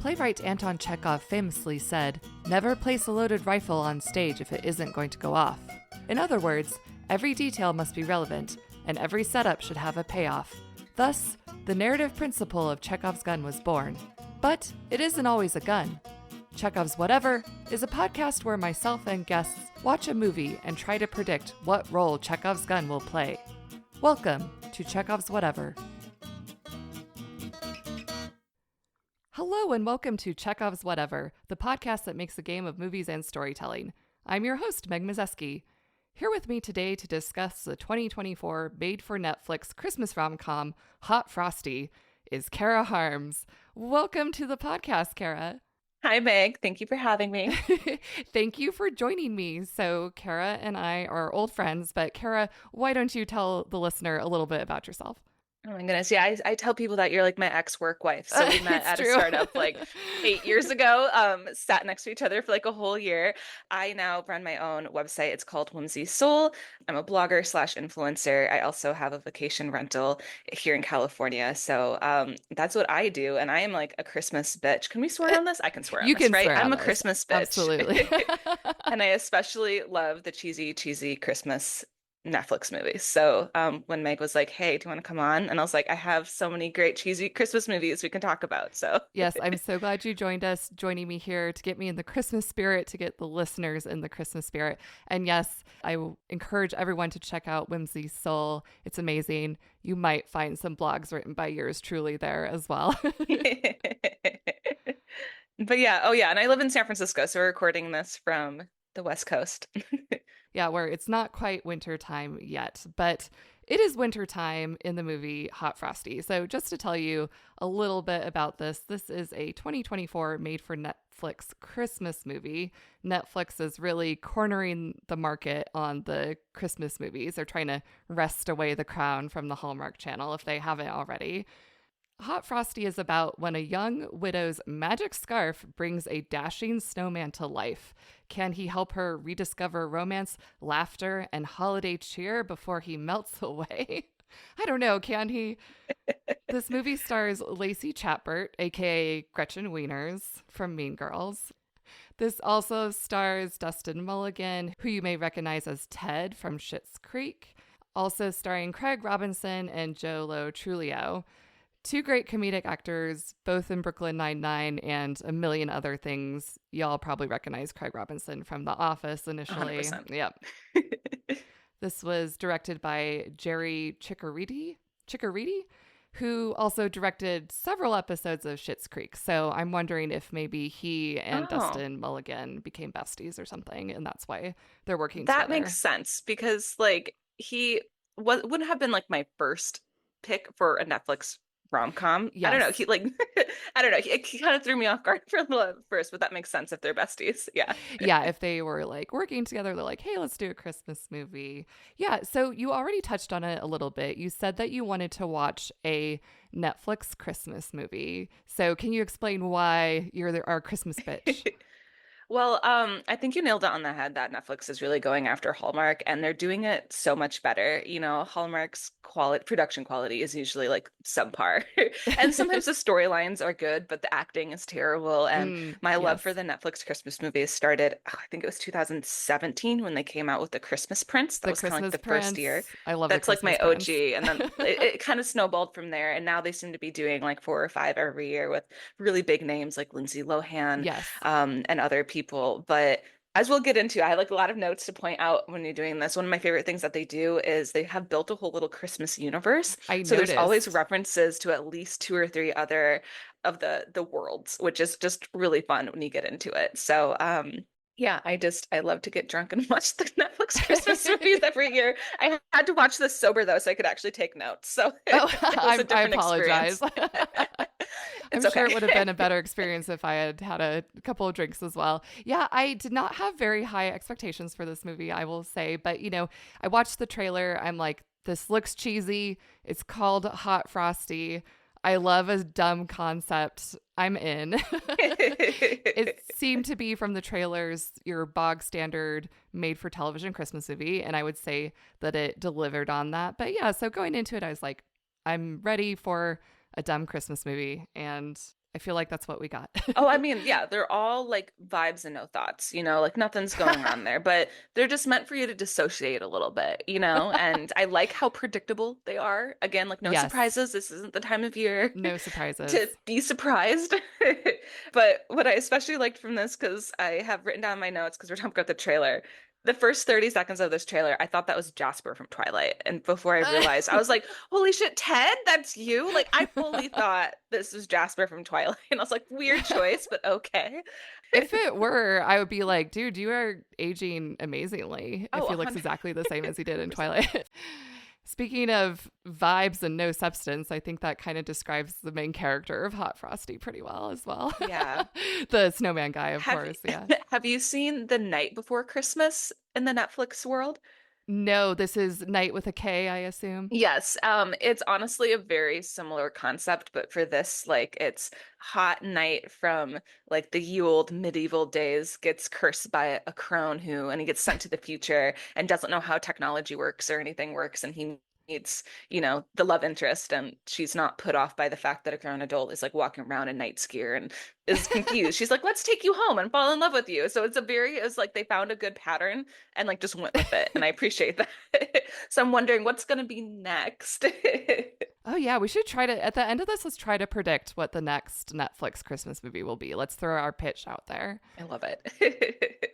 Playwright Anton Chekhov famously said, "Never place a loaded rifle on stage if it isn't going to go off." In other words, every detail must be relevant, and every setup should have a payoff. Thus, the narrative principle of Chekhov's gun was born. But it isn't always a gun. Chekhov's Whatever is a podcast where myself and guests watch a movie and try to predict what role Chekhov's gun will play. Welcome to Chekhov's Whatever. Hello and welcome to Chekhov's Whatever, the podcast that makes a game of movies and storytelling. I'm your host, Meg Mazeski. Here with me today to discuss the 2024 made-for-Netflix Christmas rom-com, Hot Frosty, is Kara Harms. Welcome to the podcast, Kara. Hi, Meg. Thank you for having me. Thank you for joining me. So Kara and I are old friends, but Kara, why don't you tell the listener a little bit about yourself? Oh my goodness. Yeah, I tell people that you're like my ex-work wife. So we met at a startup like 8 years ago, sat next to each other for like a whole year. I now run my own website. It's called Whimsy Soul. I'm a blogger / influencer. I also have a vacation rental here in California. So that's what I do. And I am like a Christmas bitch. Can we swear on this? I can swear on this, right? I'm a Christmas bitch. Absolutely. And I especially love the cheesy Christmas Netflix movies. So when Meg was like, "Hey, do you want to come on?" And I was like, "I have so many great cheesy Christmas movies we can talk about." So yes, I'm so glad you joining me here to get me in the Christmas spirit, to get the listeners in the Christmas spirit. And yes, I will encourage everyone to check out Whimsy Soul. It's amazing. You might find some blogs written by yours truly there as well. But yeah, and I live in San Francisco, so we're recording this from the West Coast. Yeah, where it's not quite winter time yet, but it is winter time in the movie Hot Frosty. So just to tell you a little bit about this is a 2024 made-for-Netflix Christmas movie. Netflix is really cornering the market on the Christmas movies. They're trying to wrest away the crown from the Hallmark Channel if they haven't already. Hot Frosty is about when a young widow's magic scarf brings a dashing snowman to life. Can he help her rediscover romance, laughter, and holiday cheer before he melts away? I don't know, can he? This movie stars Lacey Chabert, aka Gretchen Wieners from Mean Girls. This also stars Dustin Mulligan, who you may recognize as Ted from Schitt's Creek. Also starring Craig Robinson and Joe Lo Truglio. Two great comedic actors, both in Brooklyn Nine-Nine and a million other things. Y'all probably recognize Craig Robinson from The Office initially. 100%. Yep. This was directed by Jerry Chiccariti, who also directed several episodes of Schitt's Creek. So I'm wondering if maybe he and Dustin Mulligan became besties or something, and that's why they're working together. That makes sense, because like he wouldn't have been like my first pick for a Netflix rom-com. Yes. I don't know. He kind of threw me off guard for a little at first, but that makes sense if they're besties. Yeah. Yeah. If they were like working together, they're like, "Hey, let's do a Christmas movie." Yeah. So you already touched on it a little bit. You said that you wanted to watch a Netflix Christmas movie. So can you explain why you're our Christmas bitch? Well, I think you nailed it on the head that Netflix is really going after Hallmark, and they're doing it so much better. You know, Hallmark's production quality is usually like subpar. And sometimes the storylines are good, but the acting is terrible. And my love for the Netflix Christmas movies started, I think it was 2017 when they came out with The Christmas Prince. That was kind of like the first year. I love That's like my Prince. OG. And then it kind of snowballed from there. And now they seem to be doing like 4 or 5 every year with really big names like Lindsay Lohan, and other people. But as we'll get into, I have like a lot of notes to point out when you're doing this. One of my favorite things that they do is they have built a whole little Christmas universe. So there's always references to at least 2 or 3 other of the worlds, which is just really fun when you get into it. So yeah, I love to get drunk and watch the Netflix Christmas movies every year. I had to watch this sober though, so I could actually take notes. So I apologize. I'm sure it would have been a a better experience if I had had a couple of drinks as well. Yeah, I did not have very high expectations for this movie, I will say. But, you know, I watched the trailer. I'm like, this looks cheesy. It's called Hot Frosty. I love a dumb concept. I'm in. It seemed to be from the trailers your bog standard made for television Christmas movie. And I would say that it delivered on that. But yeah, so going into it, I was like, I'm ready for a dumb Christmas movie, and I feel like that's what we got. Oh, I mean, yeah, they're all like vibes and no thoughts, like nothing's going on there, but they're just meant for you to dissociate a little bit. And I like how predictable they are. Again, like no Yes, surprises. This isn't the time of year no surprises. to be surprised. But what I especially liked from this, because I have written down my notes because we're talking about the trailer. The first 30 seconds of this trailer, I thought that was Jasper from Twilight. And before I realized, I was like, holy shit, Ted, that's you? Like, I fully thought this was Jasper from Twilight. And I was like, weird choice, but okay. If it were, I would be like, dude, you are aging amazingly if Oh, he looks 100%. exactly the same as he did in Twilight. Speaking of vibes and no substance, I think that kind of describes the main character of Hot Frosty pretty well as well. Yeah. The snowman guy, of Have course. Yeah. have you seen The Night Before Christmas in the Netflix world? No, this is Night with a K, I assume. Yes, it's honestly a very similar concept, but for this, like, it's hot night from like the ye old medieval days gets cursed by a crone and he gets sent to the future and doesn't know how technology works or anything works, and he meets, the love interest, and she's not put off by the fact that a grown adult is like walking around in night gear and is confused. She's like, let's take you home and fall in love with you. So it's like they found a good pattern and like just went with it. And I appreciate that. So I'm wondering what's going to be next. Oh, yeah. We should try to, at the end of this, let's try to predict what the next Netflix Christmas movie will be. Let's throw our pitch out there. I love it.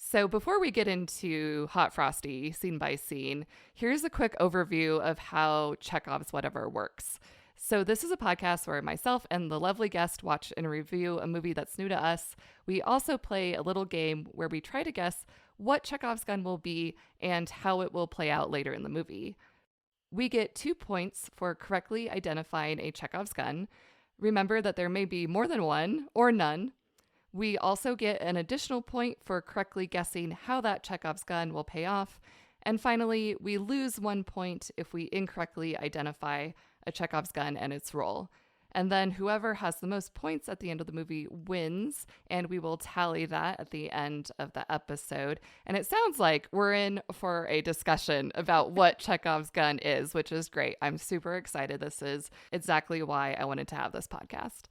So, before we get into Hot Frosty scene by scene, here's a quick overview of how Chekhov's Whatever works. So, this is a podcast where myself and the lovely guest watch and review a movie that's new to us. We also play a little game where we try to guess what Chekhov's gun will be and how it will play out later in the movie. We get 2 points for correctly identifying a Chekhov's gun. Remember that there may be more than one or none. We also get an additional point for correctly guessing how that Chekhov's gun will pay off. And finally, we lose 1 point if we incorrectly identify a Chekhov's gun and its role. And then whoever has the most points at the end of the movie wins, and we will tally that at the end of the episode. And it sounds like we're in for a discussion about what Chekhov's gun is, which is great. I'm super excited. This is exactly why I wanted to have this podcast.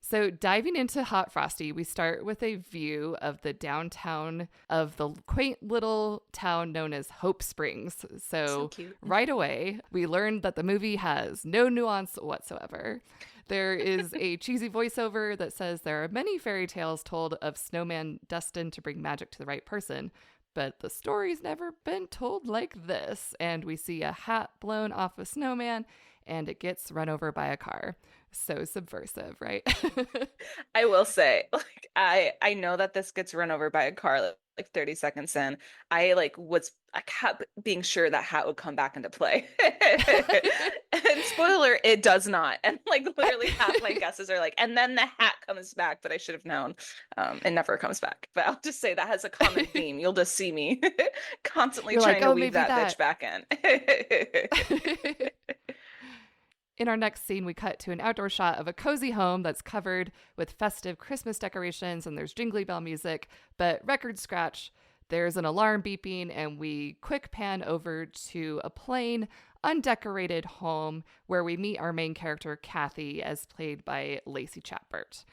So, diving into Hot Frosty, we start with a view of the downtown of the quaint little town known as Hope Springs. So Cute. Right away, we learned that the movie has no nuance whatsoever. There is a cheesy voiceover that says there are many fairy tales told of snowmen destined to bring magic to the right person, but the story's never been told like this. And we see a hat blown off a snowman, and it gets run over by a car. So subversive, right? I will say, like, I know that this gets run over by a car like 30 seconds in. I kept being sure that hat would come back into play. And spoiler, it does not. And like literally half my guesses are like, and then the hat comes back, but I should have known. It never comes back. But I'll just say that has a common theme. You'll just see me constantly You're trying like, to oh, weave maybe that bitch back in. In our next scene, we cut to an outdoor shot of a cozy home that's covered with festive Christmas decorations, and there's jingly bell music, but record scratch, there's an alarm beeping, and we quick pan over to a plain, undecorated home where we meet our main character, Kathy, as played by Lacey Chabert.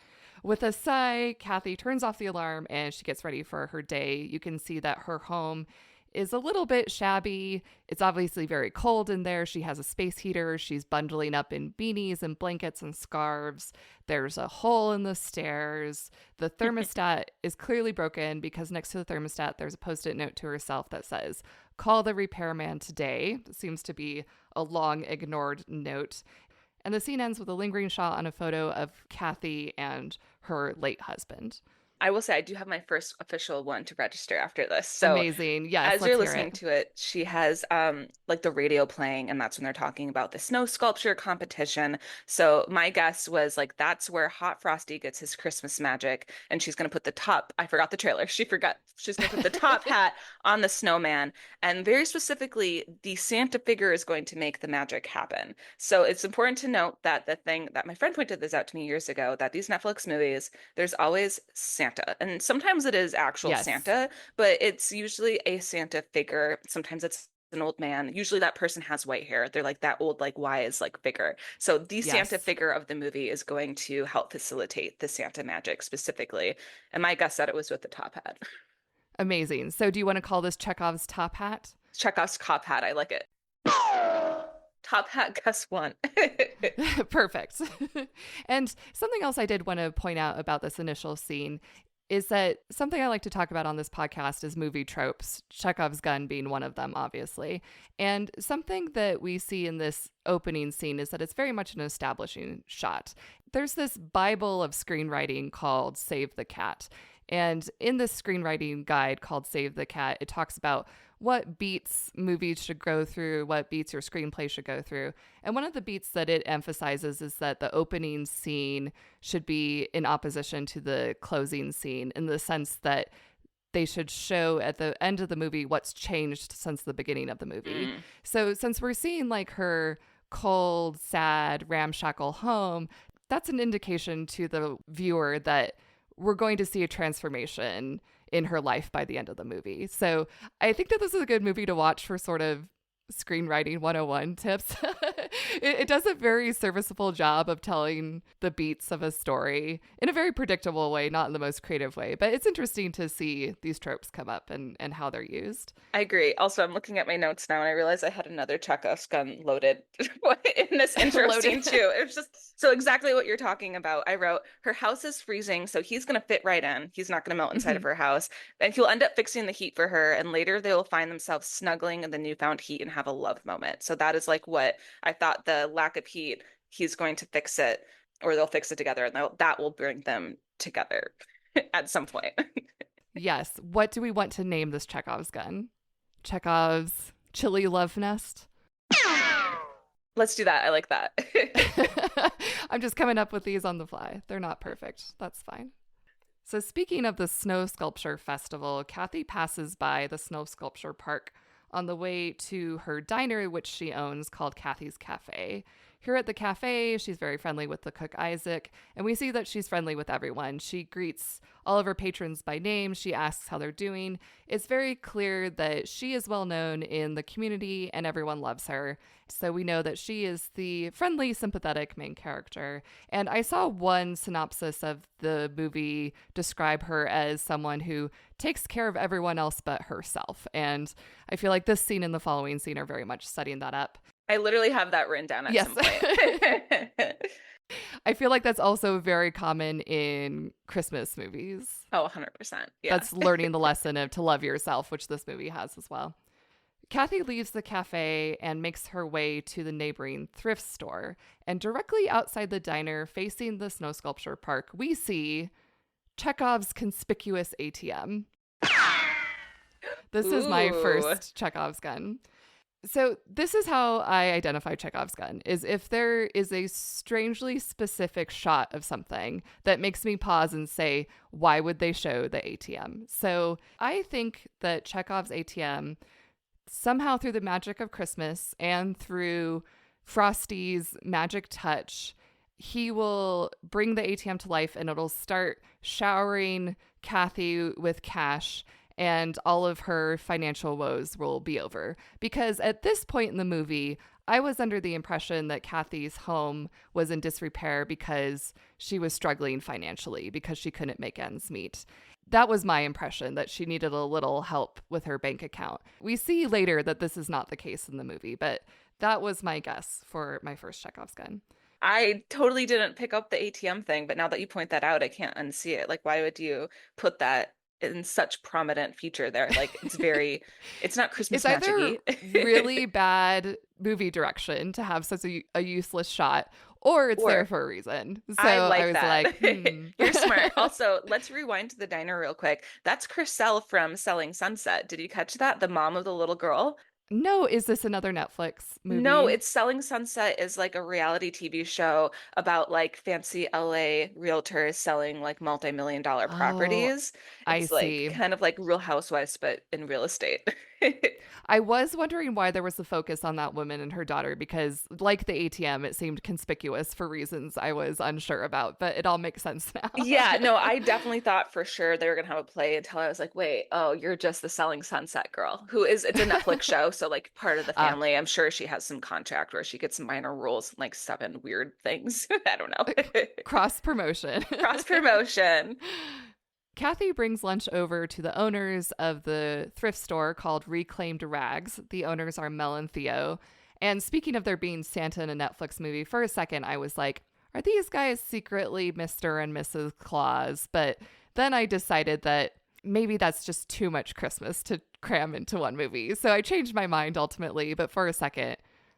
With a sigh, Kathy turns off the alarm and she gets ready for her day. You can see that her home is a little bit shabby. It's obviously very cold in there. She has a space heater. She's bundling up in beanies and blankets and scarves. There's a hole in the stairs. The thermostat is clearly broken because next to the thermostat, there's a post-it note to herself that says, "Call the repairman today." It seems to be a long ignored note. And the scene ends with a lingering shot on a photo of Kathy and her late husband. I will say I do have my first official one to register after this. So amazing. Yes, as you're listening to it, she has like the radio playing, and that's when they're talking about the snow sculpture competition. So my guess was like that's where Hot Frosty gets his Christmas magic, and she's gonna put the top, I forgot the trailer. She's gonna put the top hat on the snowman, and very specifically, the Santa figure is going to make the magic happen. So it's important to note that the thing that my friend pointed this out to me years ago, that these Netflix movies, there's always Santa. And sometimes it is actual Yes. Santa, but it's usually a Santa figure. Sometimes it's an old man. Usually that person has white hair. They're like that old, like wise, like figure. So the Santa Yes. figure of the movie is going to help facilitate the Santa magic specifically. And my guess said it was with the top hat. Amazing. So do you want to call this Chekhov's top hat? Chekhov's top hat. I like it. Top hat, guess one. Perfect. And something else I did want to point out about this initial scene is that something I like to talk about on this podcast is movie tropes, Chekhov's gun being one of them, obviously. And something that we see in this opening scene is that it's very much an establishing shot. There's this Bible of screenwriting called Save the Cat. And in this screenwriting guide called Save the Cat, it talks about what beats movies should go through, what beats your screenplay should go through. And one of the beats that it emphasizes is that the opening scene should be in opposition to the closing scene, in the sense that they should show at the end of the movie what's changed since the beginning of the movie. So since we're seeing like her cold, sad, ramshackle home, that's an indication to the viewer that we're going to see a transformation in her life by the end of the movie. So I think that this is a good movie to watch for sort of screenwriting 101 tips. It does a very serviceable job of telling the beats of a story in a very predictable way, not in the most creative way. But it's interesting to see these tropes come up and how they're used. I agree. Also, I'm looking at my notes now and I realize I had another Chekhov's gun loaded in this intro scene too. It was just so exactly what you're talking about. I wrote, her house is freezing, so he's going to fit right in. He's not going to melt inside of her house. And he'll end up fixing the heat for her. And later they will find themselves snuggling in the newfound heat and have a love moment. So that is like what I thought, the lack of heat, he's going to fix it, or they'll fix it together, and that will bring them together at some point. Yes. What do we want to name this Chekhov's gun? Chekhov's chili love nest? Let's do that. I like that. I'm just coming up with these on the fly. They're not perfect. That's fine. So speaking of the Snow Sculpture Festival, Kathy passes by the Snow Sculpture Park on the way to her diner, which she owns, called Kathy's Cafe. Here at the cafe, she's very friendly with the cook, Isaac, and we see that she's friendly with everyone. She greets all of her patrons by name. She asks how they're doing. It's very clear that she is well known in the community and everyone loves her. So we know that she is the friendly, sympathetic main character. And I saw one synopsis of the movie describe her as someone who takes care of everyone else but herself. And I feel like this scene and the following scene are very much setting that up. I literally have that written down at some point. I feel like that's also very common in Christmas movies. Oh, 100%. Yeah. That's learning the lesson of to love yourself, which this movie has as well. Kathy leaves the cafe and makes her way to the neighboring thrift store. And directly outside the diner, facing the Snow Sculpture Park, we see Chekhov's Conspicuous ATM. This is my first Chekhov's gun. So this is how I identify Chekhov's gun, is if there is a strangely specific shot of something that makes me pause and say, why would they show the ATM? So I think that Chekhov's ATM, somehow through the magic of Christmas and through Frosty's magic touch, he will bring the ATM to life and it'll start showering Kathy with cash, and all of her financial woes will be over. Because at this point in the movie, I was under the impression that Kathy's home was in disrepair because she was struggling financially, because she couldn't make ends meet. That was my impression, that she needed a little help with her bank account. We see later that this is not the case in the movie, but that was my guess for my first Chekhov's gun. I totally didn't pick up the ATM thing, but now that you point that out, I can't unsee it. Like, why would you put that in such prominent feature there? Like, it's not Christmas magic-y. It's either really bad movie direction to have such a useless shot, or it's there for a reason. So I was that. You're smart. Also, let's rewind to the diner real quick. That's Chriselle from Selling Sunset. Did you catch that? The mom of the little girl. No, is this another Netflix movie? No, it's Selling Sunset is like a reality TV show about like fancy LA realtors selling like multi-million-dollar properties. I It's see. like kind of like Real Housewives, but in real estate. I was wondering why there was a focus on that woman and her daughter, because like the ATM, it seemed conspicuous for reasons I was unsure about, but it all makes sense now. Yeah, no, I definitely thought for sure they were gonna have a play until I was like, wait, oh, you're just the Selling Sunset girl who is, it's a Netflix show, so like part of the Ah, family. I'm sure she has some contract where she gets some minor roles in like seven weird things. I don't know. cross promotion. Cross promotion. Kathy brings lunch over to the owners of the thrift store called Reclaimed Rags. The owners are Mel and Theo. And speaking of there being Santa in a Netflix movie, for a second I was like, are these guys secretly Mr. and Mrs. Claus? But then I decided that maybe that's just too much Christmas to cram into one movie. So I changed my mind ultimately, but for a second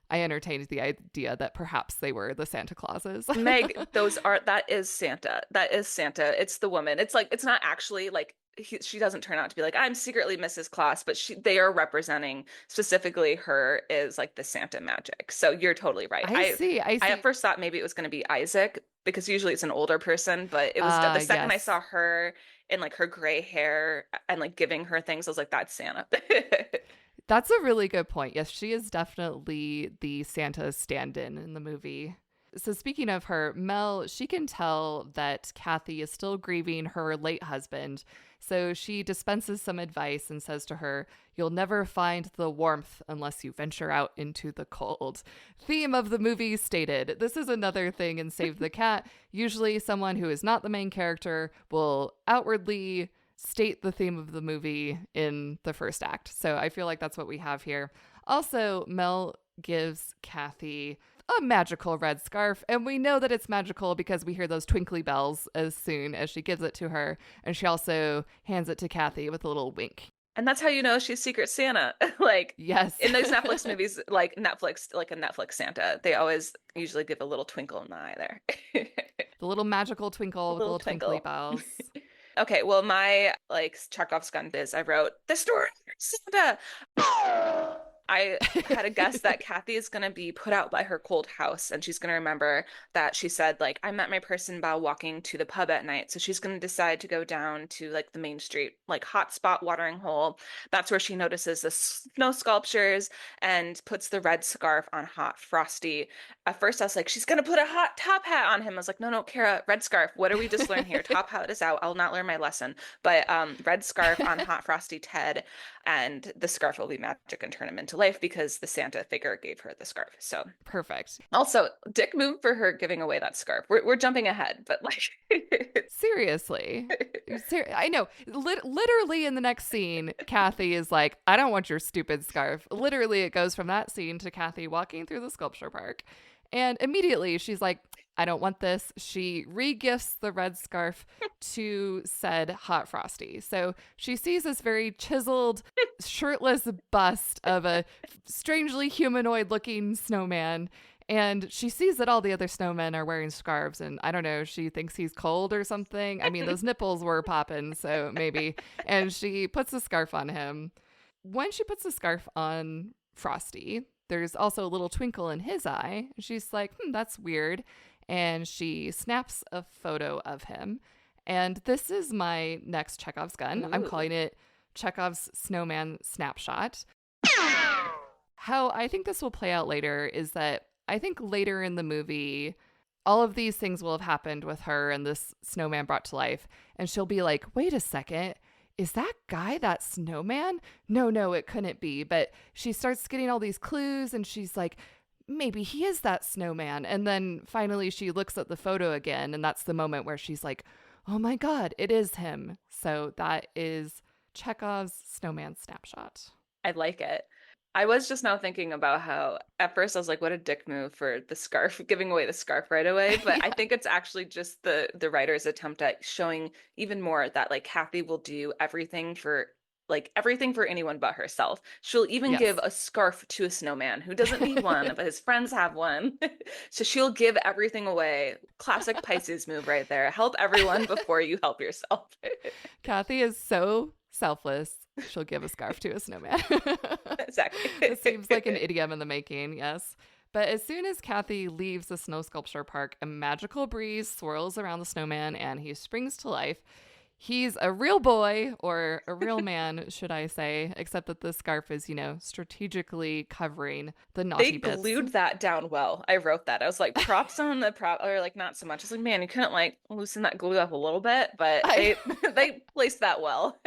I entertained the idea that perhaps they were the Santa Clauses. Meg, that is Santa. That is Santa. It's the woman. It's like, it's not actually like, she doesn't turn out to be like, I'm secretly Mrs. Claus, but they are representing specifically her is like the Santa magic. So you're totally right. I see. I at first thought maybe it was going to be Isaac because usually it's an older person, but it was the second I Yes. saw her in like her gray hair and like giving her things, I was like, that's Santa. That's a really good point. Yes, she is definitely the Santa stand-in in the movie. So speaking of her, Mel, she can tell that Kathy is still grieving her late husband. So she dispenses some advice and says to her, "You'll never find the warmth unless you venture out into the cold." Theme of the movie stated. This is another thing in Save the Cat. Usually someone who is not the main character will outwardly state the theme of the movie in the first act. So I feel like that's what we have here. Also, Mel gives Kathy a magical red scarf, and we know that it's magical because we hear those twinkly bells as soon as she gives it to her, and she also hands it to Kathy with a little wink. And that's how you know she's Secret Santa. Like, yes, in those Netflix movies, like a Netflix Santa, they always usually give a little twinkle in the eye there. The little magical twinkle with little twinkly twinkle. bells. Okay, well, my like Chekhov's gun biz, I wrote the story Santa. I had a guess that Kathy is going to be put out by her cold house, and she's going to remember that she said, like, I met my person by walking to the pub at night. So she's going to decide to go down to like the main street, like hotspot watering hole. That's where she notices the snow sculptures and puts the red scarf on Hot Frosty. At first, I was like, she's going to put a hot top hat on him. I was like, no, no, Kara, red scarf. What do we just learn here? Top hat is out. I'll not learn my lesson. But red scarf on Hot Frosty Ted, and the scarf will be magic and turn him into life because the Santa figure gave her the scarf. So perfect. Also, dick move for her giving away that scarf. We're jumping ahead, but like seriously. I know. Literally in the next scene, Kathy is like, I don't want your stupid scarf. Literally, it goes from that scene to Kathy walking through the sculpture park. And immediately she's like, I don't want this. She re-gifts the red scarf to said Hot Frosty. So she sees this very chiseled, shirtless bust of a strangely humanoid looking snowman. And she sees that all the other snowmen are wearing scarves. And I don't know, she thinks he's cold or something. I mean, those nipples were popping, so maybe. And she puts the scarf on him. When she puts the scarf on Frosty, there's also a little twinkle in his eye. She's like, that's weird. And she snaps a photo of him. And this is my next Chekhov's gun. Ooh. I'm calling it Chekhov's Snowman Snapshot. How I think this will play out later is that I think later in the movie, all of these things will have happened with her and this snowman brought to life. And she'll be like, wait a second. Is that guy that snowman? No, it couldn't be. But she starts getting all these clues and she's like, maybe he is that snowman. And then finally she looks at the photo again. And that's the moment where she's like, oh my God, it is him. So that is Chekhov's Snowman Snapshot. I like it. I was just now thinking about how at first I was like, what a dick move for the scarf, giving away the scarf right away. But yeah. I think it's actually just the writer's attempt at showing even more that like Kathy will do everything for anyone but herself. She'll even give a scarf to a snowman who doesn't need one, but his friends have one. So she'll give everything away. Classic Pisces move right there. Help everyone before you help yourself. Kathy is so selfless. She'll give a scarf to a snowman. Exactly. It seems like an idiom in the making, yes. But as soon as Kathy leaves the snow sculpture park, a magical breeze swirls around the snowman and he springs to life. He's a real boy, or a real man, should I say, except that the scarf is, strategically covering the They naughty bits. glued that down well. I wrote that. I was like, props on the prop, or like not so much. I was like, man, you couldn't like loosen that glue up a little bit, but they they placed that well.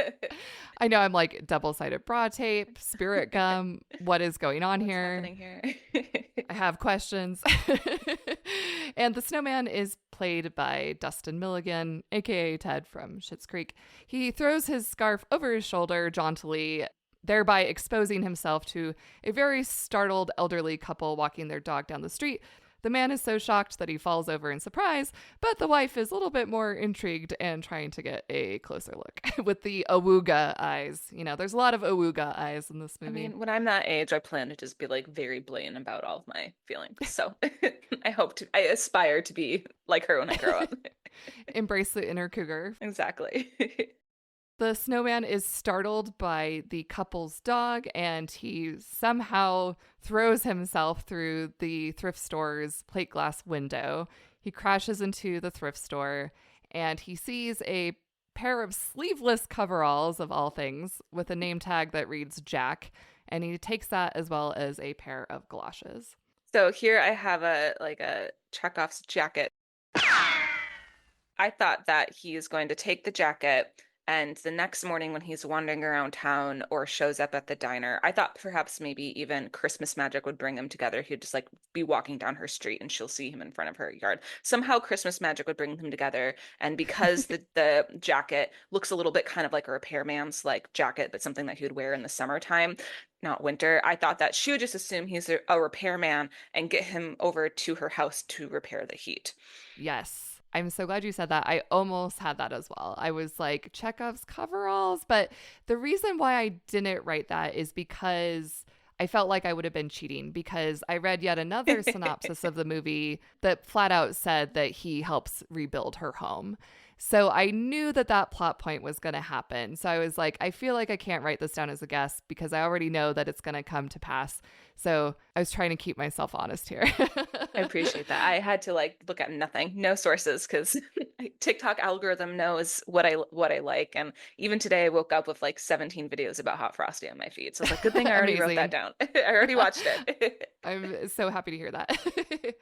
I know, I'm like double-sided bra tape, spirit gum. What is going on What's here? happening here? I have questions. And the snowman is played by Dustin Milligan, aka Ted from Schitt's Creek. He throws his scarf over his shoulder jauntily, thereby exposing himself to a very startled elderly couple walking their dog down the street. The man is so shocked that he falls over in surprise, but the wife is a little bit more intrigued and trying to get a closer look with the awooga eyes. There's a lot of awooga eyes in this movie. I mean, when I'm that age, I plan to just be like very blatant about all of my feelings. So I aspire to be like her when I grow up. Embrace the inner cougar. Exactly. The snowman is startled by the couple's dog, and he somehow throws himself through the thrift store's plate glass window. He crashes into the thrift store, and he sees a pair of sleeveless coveralls, of all things, with a name tag that reads Jack, and he takes that as well as a pair of galoshes. So here I have a Chekhov's jacket. I thought that he is going to take the jacket, and the next morning when he's wandering around town or shows up at the diner, I thought perhaps maybe even Christmas magic would bring them together. He'd just like be walking down her street and she'll see him in front of her yard. Somehow Christmas magic would bring them together. And because the jacket looks a little bit kind of like a repairman's like jacket, but something that he would wear in the summertime, not winter, I thought that she would just assume he's a repairman and get him over to her house to repair the heat. Yes. I'm so glad you said that. I almost had that as well. I was like, Chekhov's coveralls. But the reason why I didn't write that is because I felt like I would have been cheating, because I read yet another synopsis of the movie that flat out said that he helps rebuild her home. So I knew that plot point was going to happen. So I was like, I feel like I can't write this down as a guess because I already know that it's going to come to pass. So I was trying to keep myself honest here. I appreciate that. I had to like look at nothing, no sources, because TikTok algorithm knows what I like. And even today I woke up with like 17 videos about Hot Frosty on my feed. So it's like, good thing I already wrote that down. I already watched it. I'm so happy to hear that.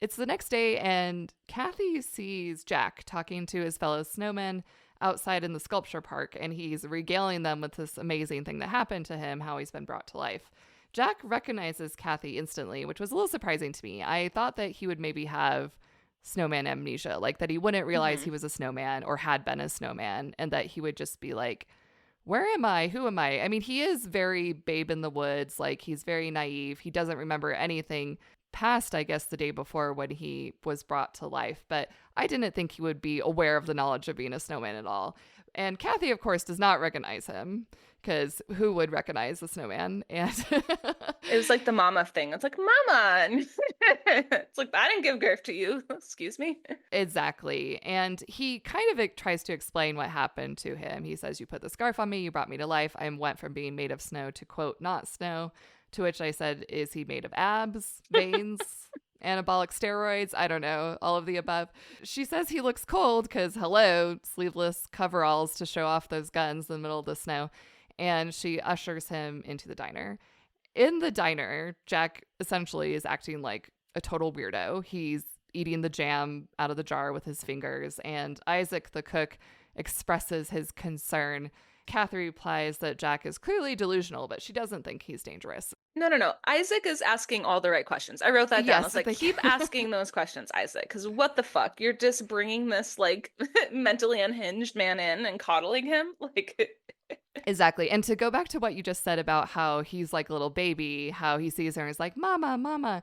It's the next day, and Kathy sees Jack talking to his fellow snowmen outside in the sculpture park, and he's regaling them with this amazing thing that happened to him, how he's been brought to life. Jack recognizes Kathy instantly, which was a little surprising to me. I thought that he would maybe have snowman amnesia, like that he wouldn't realize he was a snowman or had been a snowman, and that he would just be like, where am I? Who am I? I mean, he is very babe in the woods. Like, he's very naive. He doesn't remember anything past, I guess, the day before when he was brought to life. But I didn't think he would be aware of the knowledge of being a snowman at all. And Kathy, of course, does not recognize him, because who would recognize a snowman? And it was like the mama thing. It's like, mama. It's like, I didn't give birth to you. Excuse me. Exactly. And he kind of tries to explain what happened to him. He says, you put the scarf on me, you brought me to life. I went from being made of snow to, quote, not snow. To which I said, is he made of abs, veins, anabolic steroids? I don't know, all of the above. She says he looks cold because, hello, sleeveless coveralls to show off those guns in the middle of the snow. And she ushers him into the diner. In the diner, Jack essentially is acting like a total weirdo. He's eating the jam out of the jar with his fingers, and Isaac, the cook, expresses his concern. Kathy replies that Jack is clearly delusional, but she doesn't think he's dangerous. No. Isaac is asking all the right questions. I wrote that down. I was like, keep asking those questions, Isaac, because what the fuck? You're just bringing this, like, mentally unhinged man in and coddling him? Like... Exactly. And to go back to what you just said about how he's like a little baby, how he sees her and is like, mama, mama.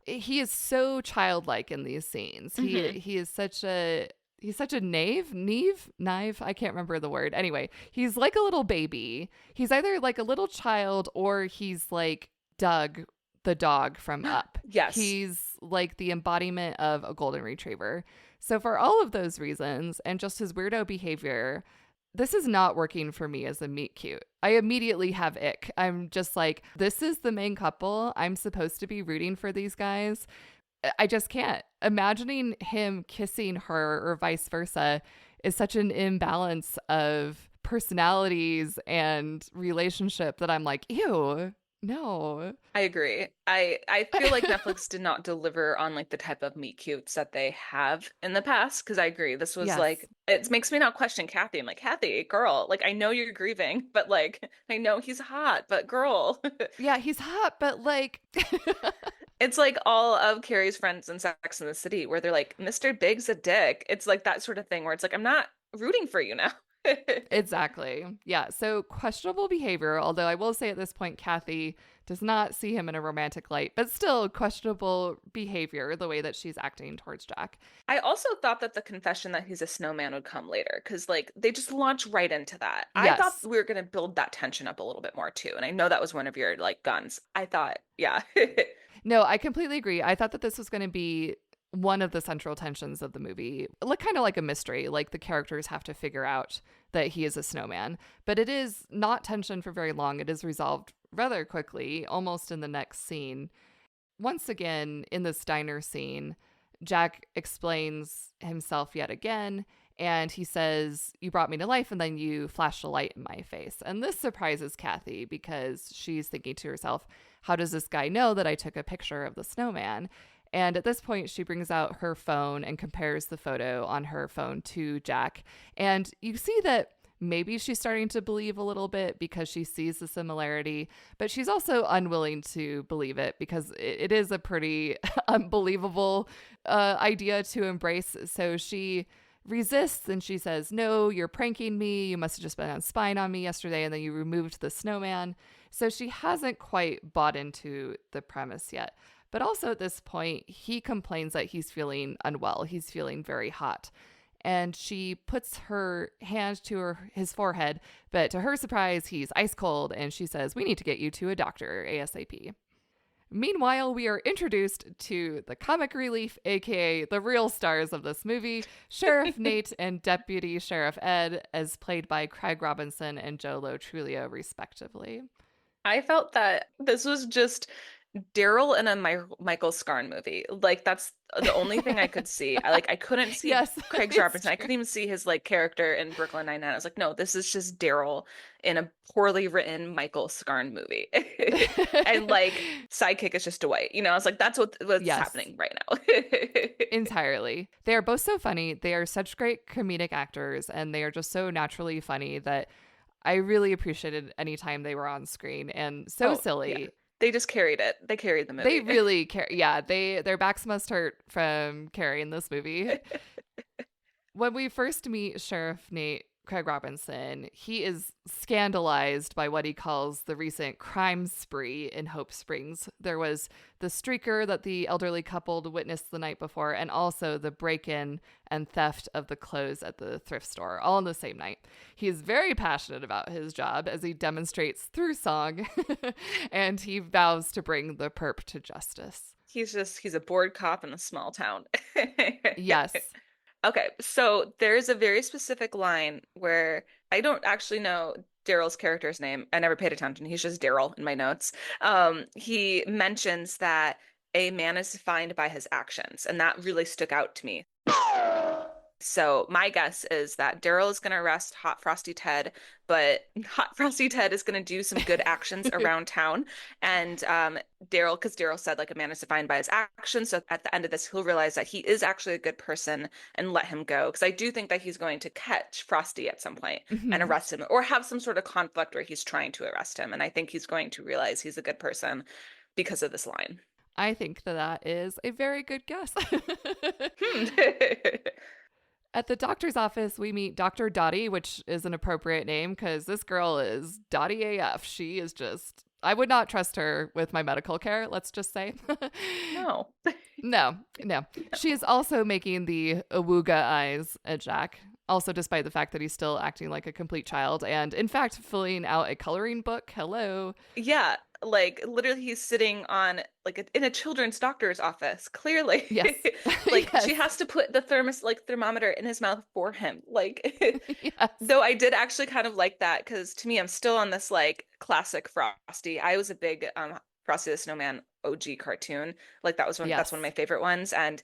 He is so childlike in these scenes. He is such a... He's such a naive. I can't remember the word. Anyway, he's like a little baby. He's either like a little child or he's like Doug, the dog from Up. Yes. He's like the embodiment of a golden retriever. So for all of those reasons and just his weirdo behavior, this is not working for me as a meet cute. I immediately have ick. I'm just like, this is the main couple. I'm supposed to be rooting for these guys. I just can't. Imagining him kissing her or vice versa is such an imbalance of personalities and relationship that I'm like, ew, no. I agree. I feel like Netflix did not deliver on like the type of meet cutes that they have in the past, because I agree. This was Yes. like it makes me not question Kathy. I'm like, Kathy, girl, like I know you're grieving, but like I know he's hot, but girl. Yeah, he's hot, but like It's like all of Carrie's friends in Sex and the City where they're like, Mr. Big's a dick. It's like that sort of thing where it's like, I'm not rooting for you now. exactly. Yeah. So questionable behavior, although I will say at this point, Kathy does not see him in a romantic light, but still questionable behavior, the way that she's acting towards Jack. I also thought that the confession that he's a snowman would come later because, like, they just launch right into that. I thought Yes. we were going to build that tension up a little bit more too. And I know that was one of your, like, guns. I thought, yeah. No, I completely agree. I thought that this was going to be one of the central tensions of the movie. Look, kind of like a mystery, like the characters have to figure out that he is a snowman. But it is not tension for very long. It is resolved rather quickly, almost in the next scene. Once again, in this diner scene, Jack explains himself yet again. And he says, "You brought me to life and then you flashed a light in my face." And this surprises Kathy because she's thinking to herself, how does this guy know that I took a picture of the snowman? And at this point, she brings out her phone and compares the photo on her phone to Jack. And you see that maybe she's starting to believe a little bit because she sees the similarity, but she's also unwilling to believe it because it is a pretty unbelievable idea to embrace. So she resists and she says, "No, you're pranking me. You must have just been spying on me yesterday and then you removed the snowman." So she hasn't quite bought into the premise yet. But also at this point, he complains that he's feeling unwell. He's feeling very hot. And she puts her hand to his forehead, but to her surprise, he's ice cold. And she says, "We need to get you to a doctor ASAP." Meanwhile, we are introduced to the comic relief, aka the real stars of this movie, Sheriff Nate and Deputy Sheriff Ed, as played by Craig Robinson and Joe Lo Truglio, respectively. I felt that this was just Daryl in a Michael Scarn movie. Like that's the only thing I could see. I couldn't see Yes, Craig Robinson. I couldn't even see his like character in Brooklyn Nine-Nine. I was like, no, this is just Daryl in a poorly written Michael Scarn movie. And like sidekick is just a white. I was like, that's what's yes, happening right now. entirely. They are both so funny. They are such great comedic actors, and they are just so naturally funny that I really appreciated any time they were on screen, and so silly. Yeah. They just carried it. They carried the movie. They really care. Yeah, their backs must hurt from carrying this movie. When we first meet Sheriff Nate Craig Robinson, he is scandalized by what he calls the recent crime spree in Hope Springs. There was the streaker that the elderly couple witnessed the night before, and also the break-in and theft of the clothes at the thrift store, all on the same night. He is very passionate about his job, as he demonstrates through song, and he vows to bring the perp to justice. He's a bored cop in a small town. Yes. Okay, so there's a very specific line where I don't actually know Daryl's character's name. I never paid attention. He's just Daryl in my notes. He mentions that a man is defined by his actions, and that really stuck out to me. So my guess is that Daryl is going to arrest Hot Frosty Ted, but Hot Frosty Ted is going to do some good actions around town. And Daryl, because Daryl said like a man is defined by his actions. So at the end of this, he'll realize that he is actually a good person and let him go. Because I do think that he's going to catch Frosty at some point and arrest him, or have some sort of conflict where he's trying to arrest him. And I think he's going to realize he's a good person because of this line. I think that is a very good guess. At the doctor's office, we meet Dr. Dottie, which is an appropriate name because this girl is Dottie AF. She is just, I would not trust her with my medical care, let's just say. No. No. She is also making the awooga eyes at Jack, also despite the fact that he's still acting like a complete child and, in fact, filling out a coloring book. Hello. Yeah. Like literally he's sitting on like in a children's doctor's office, clearly. Yes. Like yes. She has to put the thermometer in his mouth for him. Like yes. Though I did actually kind of like that because to me I'm still on this like classic Frosty. I was a big Frosty the Snowman OG cartoon. Like that's one of Yes. my favorite ones. And,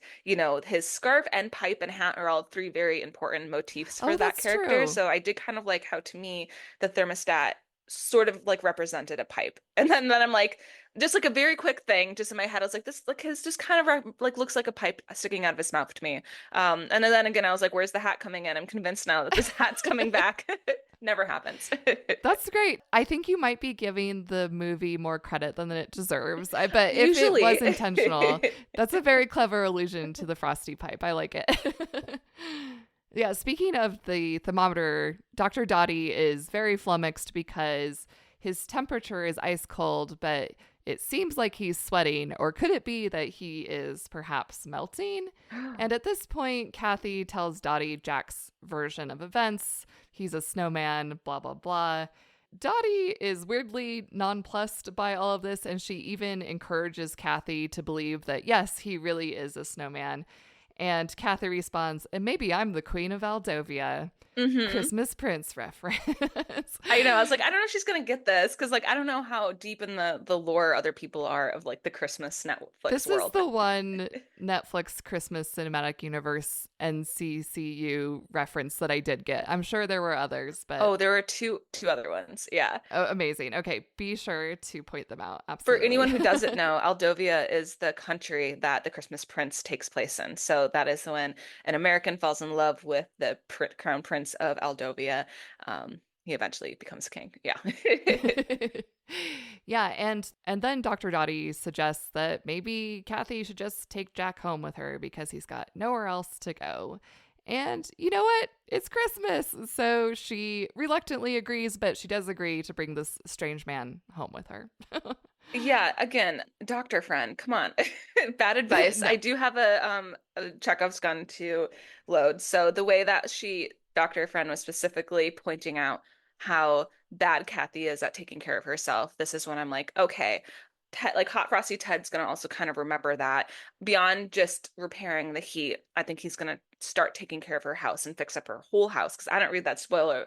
his scarf and pipe and hat are all three very important motifs for Oh, that that's character. true. So I did kind of like how, to me, the thermostat sort of like represented a pipe. And then I'm like, just like a very quick thing, just in my head, I was like, this like his just kind of like looks like a pipe sticking out of his mouth to me. And then again, I was like, where's the hat coming in? I'm convinced now that this hat's coming back. Never happens. That's great. I think you might be giving the movie more credit than it deserves. I bet if it Usually. was intentional, that's a very clever allusion to the Frosty pipe. I like it. Yeah, speaking of the thermometer, Dr. Dottie is very flummoxed because his temperature is ice cold, but it seems like he's sweating. Or could it be that he is perhaps melting? And at this point, Kathy tells Dottie Jack's version of events. He's a snowman, blah, blah, blah. Dottie is weirdly nonplussed by all of this, and she even encourages Kathy to believe that, yes, he really is a snowman. And Kathy responds, and maybe I'm the queen of Aldovia. Mm-hmm. Christmas Prince reference. I know. I was like, I don't know if she's gonna get this because, like, I don't know how deep in the lore other people are of like the Christmas Netflix This world. is the one Netflix Christmas Cinematic Universe NCCU reference that I did get. I'm sure there were others, but there were two other ones. Yeah. Oh, amazing. Okay, be sure to point them out. For Absolutely. anyone who doesn't know, Aldovia is the country that the Christmas Prince takes place in. So that is when an American falls in love with the crown prince of Aldovia. He eventually becomes king. Yeah. Yeah, and then Dr. Dottie suggests that maybe Kathy should just take Jack home with her because he's got nowhere else to go. And you know what? It's Christmas. So she reluctantly agrees, but she does agree to bring this strange man home with her. Yeah, again, doctor friend, come on. Bad advice. No. I do have a Chekhov's gun to load. So the way that doctor friend was specifically pointing out how bad Kathy is at taking care of herself, this is when I'm like, okay, like Hot Frosty Ted's gonna also kind of remember that beyond just repairing the heat, I think he's gonna start taking care of her house and fix up her whole house because I don't read that spoiler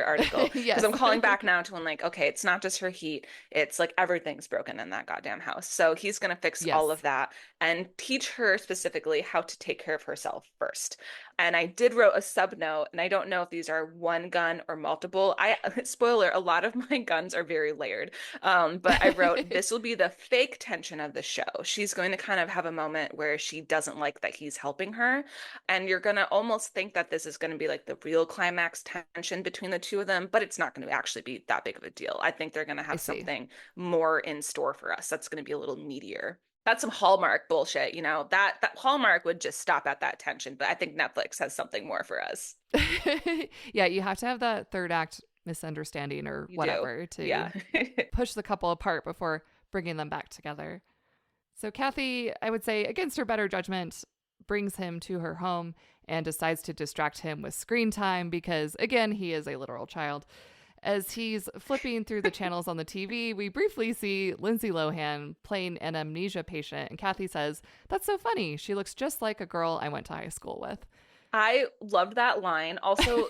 article because Yes. I'm calling back now to when like, okay, it's not just her heat, it's like everything's broken in that goddamn house. So he's gonna fix all of that and teach her specifically how to take care of herself first. And I did wrote a sub note, and I don't know if these are one gun or multiple. Spoiler, a lot of my guns are very layered. But I wrote, this will be the fake tension of the show. She's going to kind of have a moment where she doesn't like that he's helping her. And you're going to almost think that this is going to be like the real climax tension between the two of them, but it's not going to actually be that big of a deal. I think they're going to have something more in store for us. That's going to be a little meatier. That's some Hallmark bullshit, that Hallmark would just stop at that tension, but I think Netflix has something more for us. Yeah, you have to have that third act misunderstanding or whatever to push the couple apart before bringing them back together. So Kathy, I would say, against her better judgment, brings him to her home and decides to distract him with screen time because, again, he is a literal child. As he's flipping through the channels on the TV, we briefly see Lindsay Lohan playing an amnesia patient, and Kathy says, "That's so funny. She looks just like a girl I went to high school with." I loved that line. Also,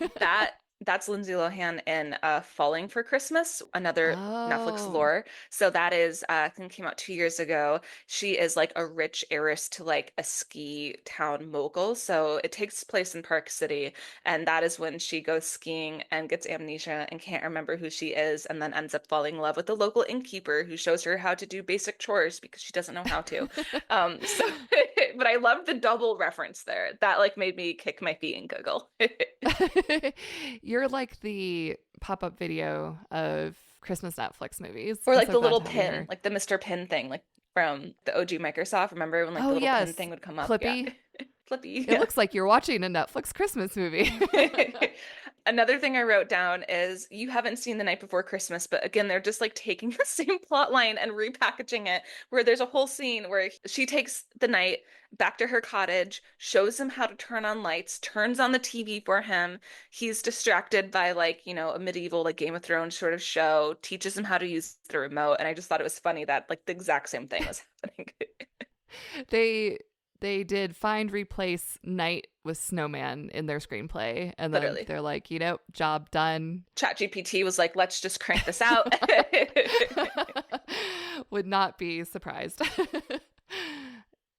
that's Lindsay Lohan in Falling for Christmas, another Netflix lore. So that is, I think came out 2 years ago. She is like a rich heiress to like a ski town mogul. So it takes place in Park City. And that is when she goes skiing and gets amnesia and can't remember who she is, and then ends up falling in love with the local innkeeper who shows her how to do basic chores because she doesn't know how to. But I love the double reference there. That like made me kick my feet and giggle. You're like the pop-up video of Christmas Netflix movies. Or like the little pin, like the Mr. Pin thing, like from the OG Microsoft. Remember when like the little pin thing would come up? Clippy. Yeah. Clippy. It looks like you're watching a Netflix Christmas movie. Another thing I wrote down is you haven't seen The Night Before Christmas, but again, they're just like taking the same plot line and repackaging it, where there's a whole scene where she takes the knight back to her cottage, shows him how to turn on lights, turns on the TV for him. He's distracted by like, a medieval like Game of Thrones sort of show, teaches him how to use the remote. And I just thought it was funny that like the exact same thing was happening. They did find replace night with snowman in their screenplay. And then they're like, job done. ChatGPT was like, let's just crank this out. Would not be surprised.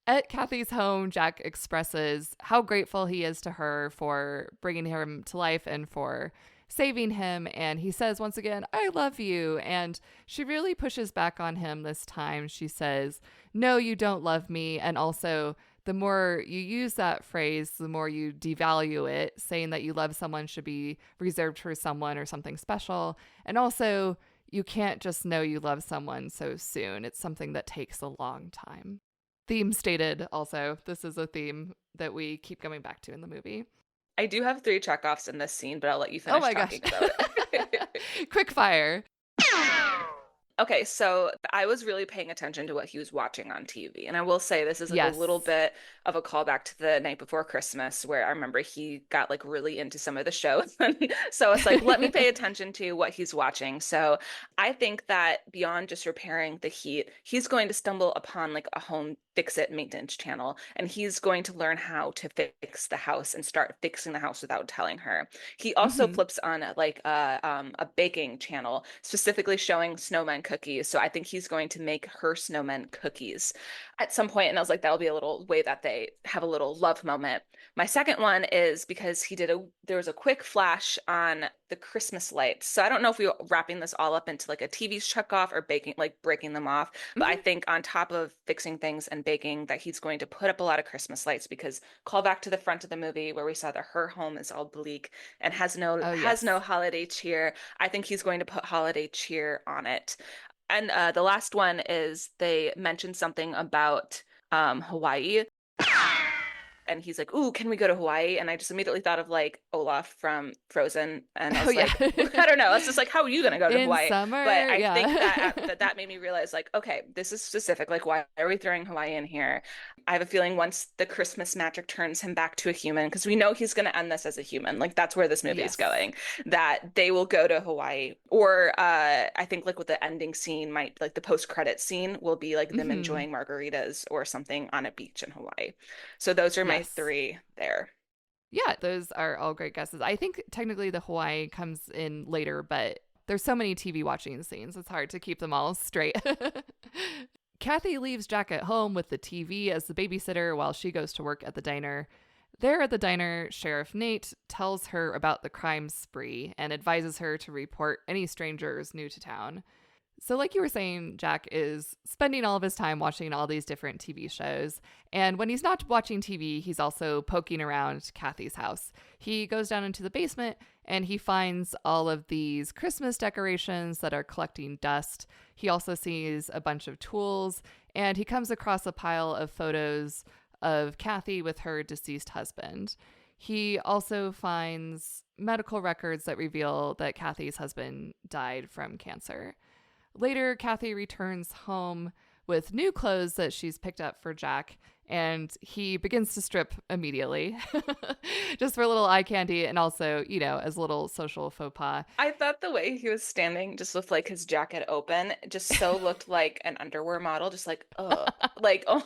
At Kathy's home, Jack expresses how grateful he is to her for bringing him to life and for saving him. And he says once again, I love you. And she really pushes back on him this time. She says, no, you don't love me. And also, the more you use that phrase, the more you devalue it. Saying that you love someone should be reserved for someone or something special. And also, you can't just know you love someone so soon. It's something that takes a long time. Theme stated also. This is a theme that we keep coming back to in the movie. I do have 3 Chekhovs in this scene, but I'll let you finish talking about it. Quick fire. Okay, so I was really paying attention to what he was watching on TV. And I will say this is like a little bit of a callback to the night before Christmas, where I remember he got like really into some of the shows. So it's like, let me pay attention to what he's watching. So I think that beyond just repairing the heat, he's going to stumble upon like a home fix-it maintenance channel, and he's going to learn how to fix the house and start fixing the house without telling her. He also flips on like a baking channel, specifically showing snowmen cookies. So I think he's going to make her snowmen cookies at some point, and I was like, that'll be a little way that they have a little love moment. My second one is because there was a quick flash on the Christmas lights. So I don't know if we're wrapping this all up into like a TV's Chekhov or baking, like breaking them off. But I think on top of fixing things and baking, that he's going to put up a lot of Christmas lights, because call back to the front of the movie where we saw that her home is all bleak and has no holiday cheer. I think he's going to put holiday cheer on it. And the last one is they mentioned something about Hawaii. And he's like, ooh, can we go to Hawaii? And I just immediately thought of like Olaf from Frozen. And I was like, I don't know. It's just like, how are you going to go to Hawaii? Summer, but I think that made me realize like, okay, this is specific. Like, why are we throwing Hawaii in here? I have a feeling once the Christmas magic turns him back to a human, because we know he's going to end this as a human. Like, that's where this movie is going, that they will go to Hawaii. Or I think like with the ending scene, like the post-credit scene will be like them enjoying margaritas or something on a beach in Hawaii. So those are my 3 there. Yeah, those are all great guesses. I think technically the Hawaii comes in later, but there's so many TV watching scenes, it's hard to keep them all straight. Kathy leaves Jack at home with the TV as the babysitter while she goes to work at the diner. There at the diner, Sheriff Nate tells her about the crime spree and advises her to report any strangers new to town. So like you were saying, Jack is spending all of his time watching all these different TV shows. And when he's not watching TV, he's also poking around Kathy's house. He goes down into the basement and he finds all of these Christmas decorations that are collecting dust. He also sees a bunch of tools, and he comes across a pile of photos of Kathy with her deceased husband. He also finds medical records that reveal that Kathy's husband died from cancer. Later, Kathy returns home with new clothes that she's picked up for Jack, and he begins to strip immediately just for a little eye candy, and also, you know, as a little social faux pas. I thought the way he was standing just with like his jacket open just so looked like an underwear model, just like, oh, like, oh.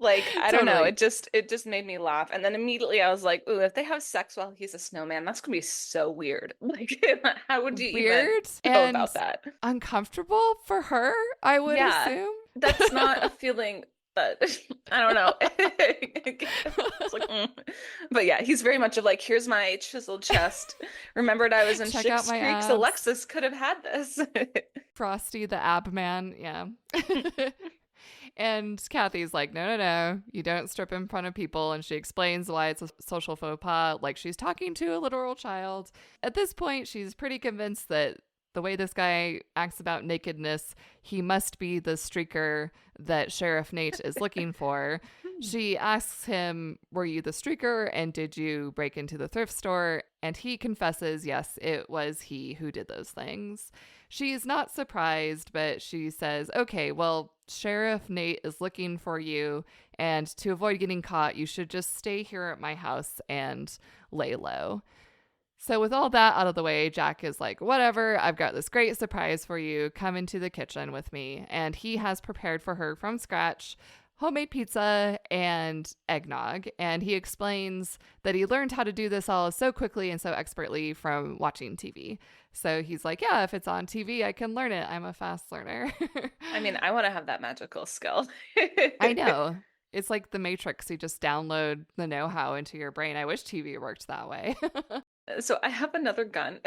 Like, I don't know. It just made me laugh. And then immediately I was like, ooh, if they have sex while he's a snowman, that's going to be so weird. Like, how would you even feel about that? Uncomfortable for her, I would assume. That's not a feeling that, I don't know. It's like, But yeah, he's very much of like, here's my chiseled chest. Remembered I was in Schitt's Creek, so Alexis could have had this. Frosty the ab man, yeah. And Kathy's like, no, you don't strip in front of people. And she explains why it's a social faux pas, like she's talking to a literal child. At this point, she's pretty convinced that the way this guy acts about nakedness, he must be the streaker that Sheriff Nate is looking for. She asks him, were you the streaker, and did you break into the thrift store? And he confesses, yes, it was he who did those things. She's not surprised, but she says, okay, well, Sheriff Nate is looking for you, and to avoid getting caught, you should just stay here at my house and lay low. So with all that out of the way, Jack is like, whatever, I've got this great surprise for you. Come into the kitchen with me. And he has prepared for her from scratch homemade pizza and eggnog. And he explains that he learned how to do this all so quickly and so expertly from watching TV. So he's like, yeah, if it's on TV, I can learn it. I'm a fast learner. I mean, I want to have that magical skill. I know. It's like the Matrix. You just download the know how into your brain. I wish TV worked that way. So I have another gun.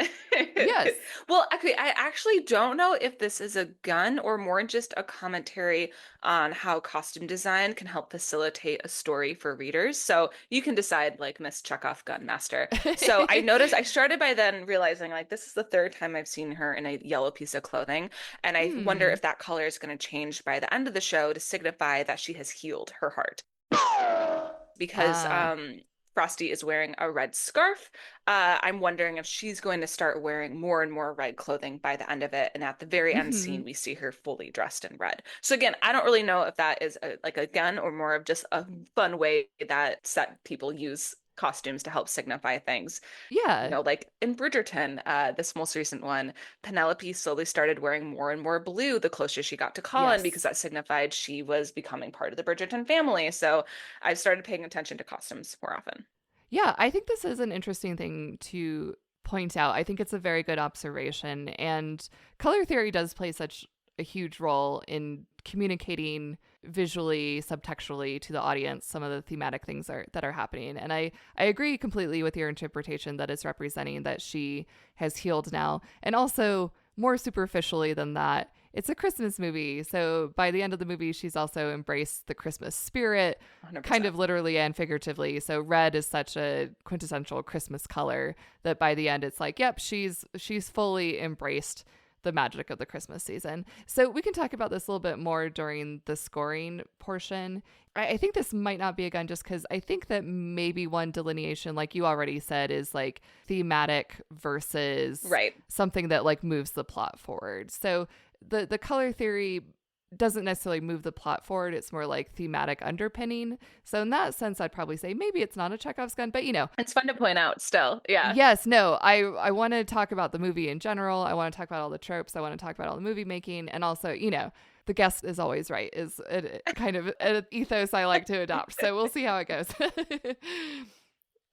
Yes. Well, actually, I actually don't know if this is a gun or more just a commentary on how costume design can help facilitate a story for readers. So you can decide, like Miss Chekhov Gun Master. So I noticed I started by then realizing like this is the third time I've seen her in a yellow piece of clothing, and I wonder Hmm. if that color is going to change by the end of the show to signify that she has healed her heart because Uh, Frosty is wearing a red scarf. I'm wondering if she's going to start wearing more and more red clothing by the end of it. And at the very end mhm. scene, we see her fully dressed in red. So again, I don't really know if that is like a gun or more of just a fun way that set people use costumes to help signify things. You Yeah. know, like in Bridgerton, this most recent one, Penelope slowly started wearing more and more blue the closer she got to Colin because Yes. that signified she was becoming part of the Bridgerton family. So I've started paying attention to costumes more often. Yeah, I think this is an interesting thing to point out. I think it's a very good observation. And color theory does play such a huge role in communicating visually, subtextually to the audience some of the thematic things that are happening. And I agree completely with your interpretation that it's representing that she has healed now. And also, more superficially than that, it's a Christmas movie. So by the end of the movie, she's also embraced the Christmas spirit, kind 100%. of literally and figuratively. So red is such a quintessential Christmas color that by the end it's like, yep, she's fully embraced the magic of the Christmas season. So we can talk about this a little bit more during the scoring portion. I think this might not be a gun just because I think that maybe one delineation, like you already said, is like thematic versus Right. something that like moves the plot forward. So the color theory doesn't necessarily move the plot forward. It's more like thematic underpinning. So in that sense, I'd probably say maybe it's not a Chekhov's gun, but It's fun to point out still. Yeah. yes, no, I want to talk about the movie in general. I want to talk about all the tropes. I want to talk about all the movie making, and also, the guest is always right is a kind of an ethos I like to adopt. So we'll see how it goes.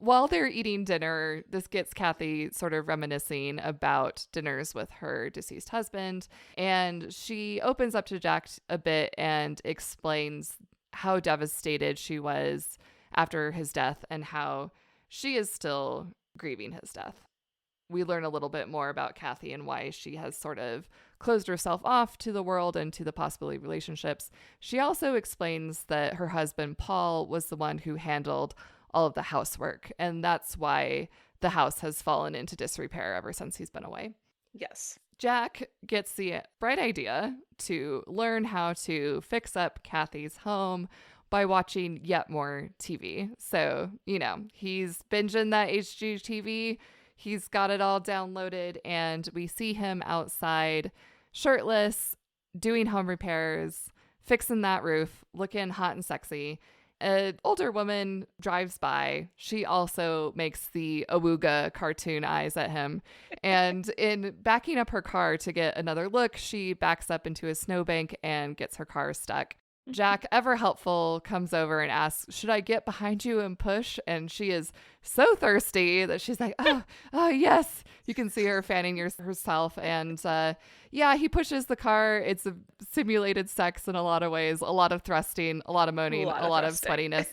While they're eating dinner, this gets Kathy sort of reminiscing about dinners with her deceased husband. And she opens up to Jack a bit and explains how devastated she was after his death and how she is still grieving his death. We learn a little bit more about Kathy and why she has sort of closed herself off to the world and to the possibility of relationships. She also explains that her husband, Paul, was the one who handled all of the housework, and that's why the house has fallen into disrepair ever since he's been away. Yes. Jack gets the bright idea to learn how to fix up Kathy's home by watching yet more TV. So, he's binging that HGTV. He's got it all downloaded, and we see him outside shirtless, doing home repairs, fixing that roof, looking hot and sexy. An older woman drives by. She also makes the awooga cartoon eyes at him. And in backing up her car to get another look, she backs up into a snowbank and gets her car stuck. Jack, ever helpful, comes over and asks, should I get behind you and push? And she is so thirsty that she's like, oh, yes. You can see her fanning herself. And yeah, he pushes the car. It's a simulated sex in a lot of ways, a lot of thrusting, a lot of moaning, a lot of sweatiness.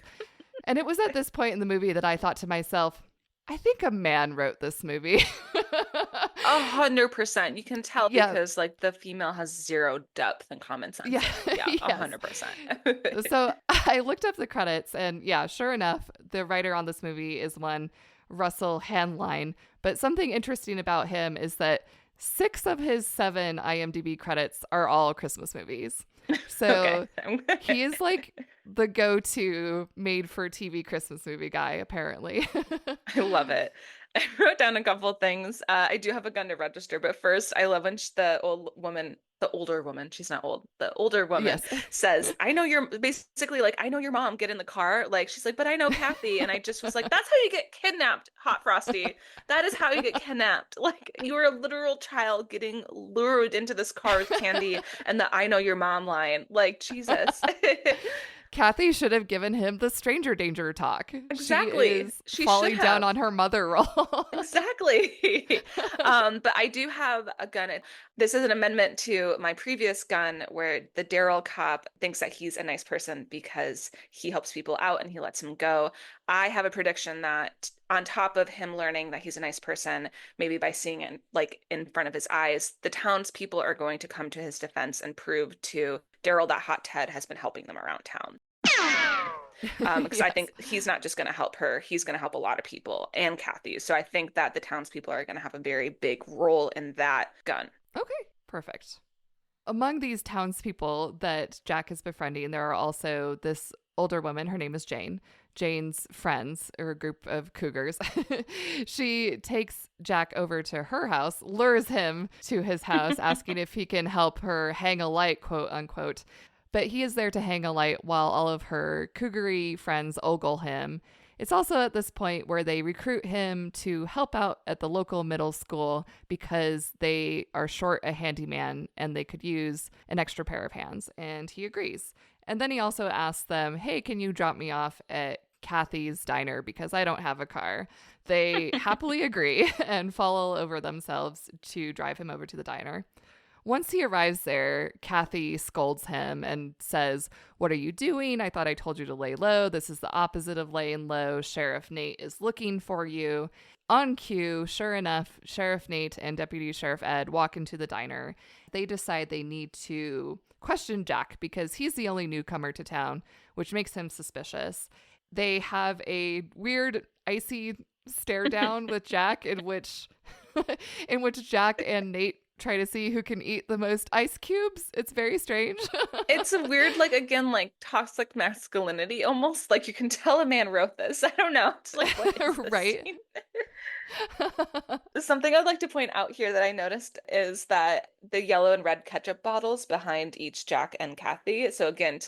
And it was at this point in the movie that I thought to myself, I think a man wrote this movie. 100%. You can tell Yeah. because like the female has zero depth and common sense. Yeah. Yeah, Yes. 100%. So I looked up the credits, and yeah, sure enough, the writer on this movie is one Russell Handline. But something interesting about him is that 6 of his 7 IMDb credits are all Christmas movies. So he is like the go-to made-for-TV Christmas movie guy, apparently. I love it. I wrote down a couple of things. I do have a gun to register, but first, I love when the older woman, she's not old, the older woman Yes. says, I know your, basically like, I know your mom, get in the car. Like, she's like, but I know Kathy. And I just was like, that's how you get kidnapped, Hot Frosty. That is how you get kidnapped. Like, you're a literal child getting lured into this car with candy and the I know your mom line. Like, Jesus. Kathy should have given him the stranger danger talk. Exactly. She falling down on her mother role. Exactly. But I do have a gun. This is an amendment to my previous gun where the Daryl cop thinks that he's a nice person because he helps people out and he lets him go. I have a prediction that on top of him learning that he's a nice person, maybe by seeing it like in front of his eyes, the townspeople are going to come to his defense and prove to Daryl that Hot Ted has been helping them around town. Because I think he's not just going to help her, he's going to help a lot of people and Kathy. So I think that the townspeople are going to have a very big role in that gun. Okay, perfect. Among these townspeople that Jack is befriending, there are also this older woman. Her name is Jane. Jane's friends, or a group of cougars. She takes Jack over to her house, lures him to his house, asking if he can help her hang a light, quote unquote. But he is there to hang a light while all of her cougary friends ogle him. It's also at this point where they recruit him to help out at the local middle school because they are short a handyman and they could use an extra pair of hands. And he agrees. And then he also asks them, hey, can you drop me off at Kathy's diner because I don't have a car? They happily agree and fall all over themselves to drive him over to the diner. Once he arrives there, Kathy scolds him and says, what are you doing? I thought I told you to lay low. This is the opposite of laying low. Sheriff Nate is looking for you. On cue, sure enough, Sheriff Nate and Deputy Sheriff Ed walk into the diner. They decide they need to question Jack because he's the only newcomer to town, which makes him suspicious. They have a weird, icy stare down with Jack in which Jack and Nate try to see who can eat the most ice cubes. It's very strange. It's a weird, like, again, like toxic masculinity almost. Like you can tell a man wrote this. I don't know. It's like, what is this right. scene? Something I'd like to point out here that I noticed is that the yellow and red ketchup bottles behind each Jack and Kathy. So again,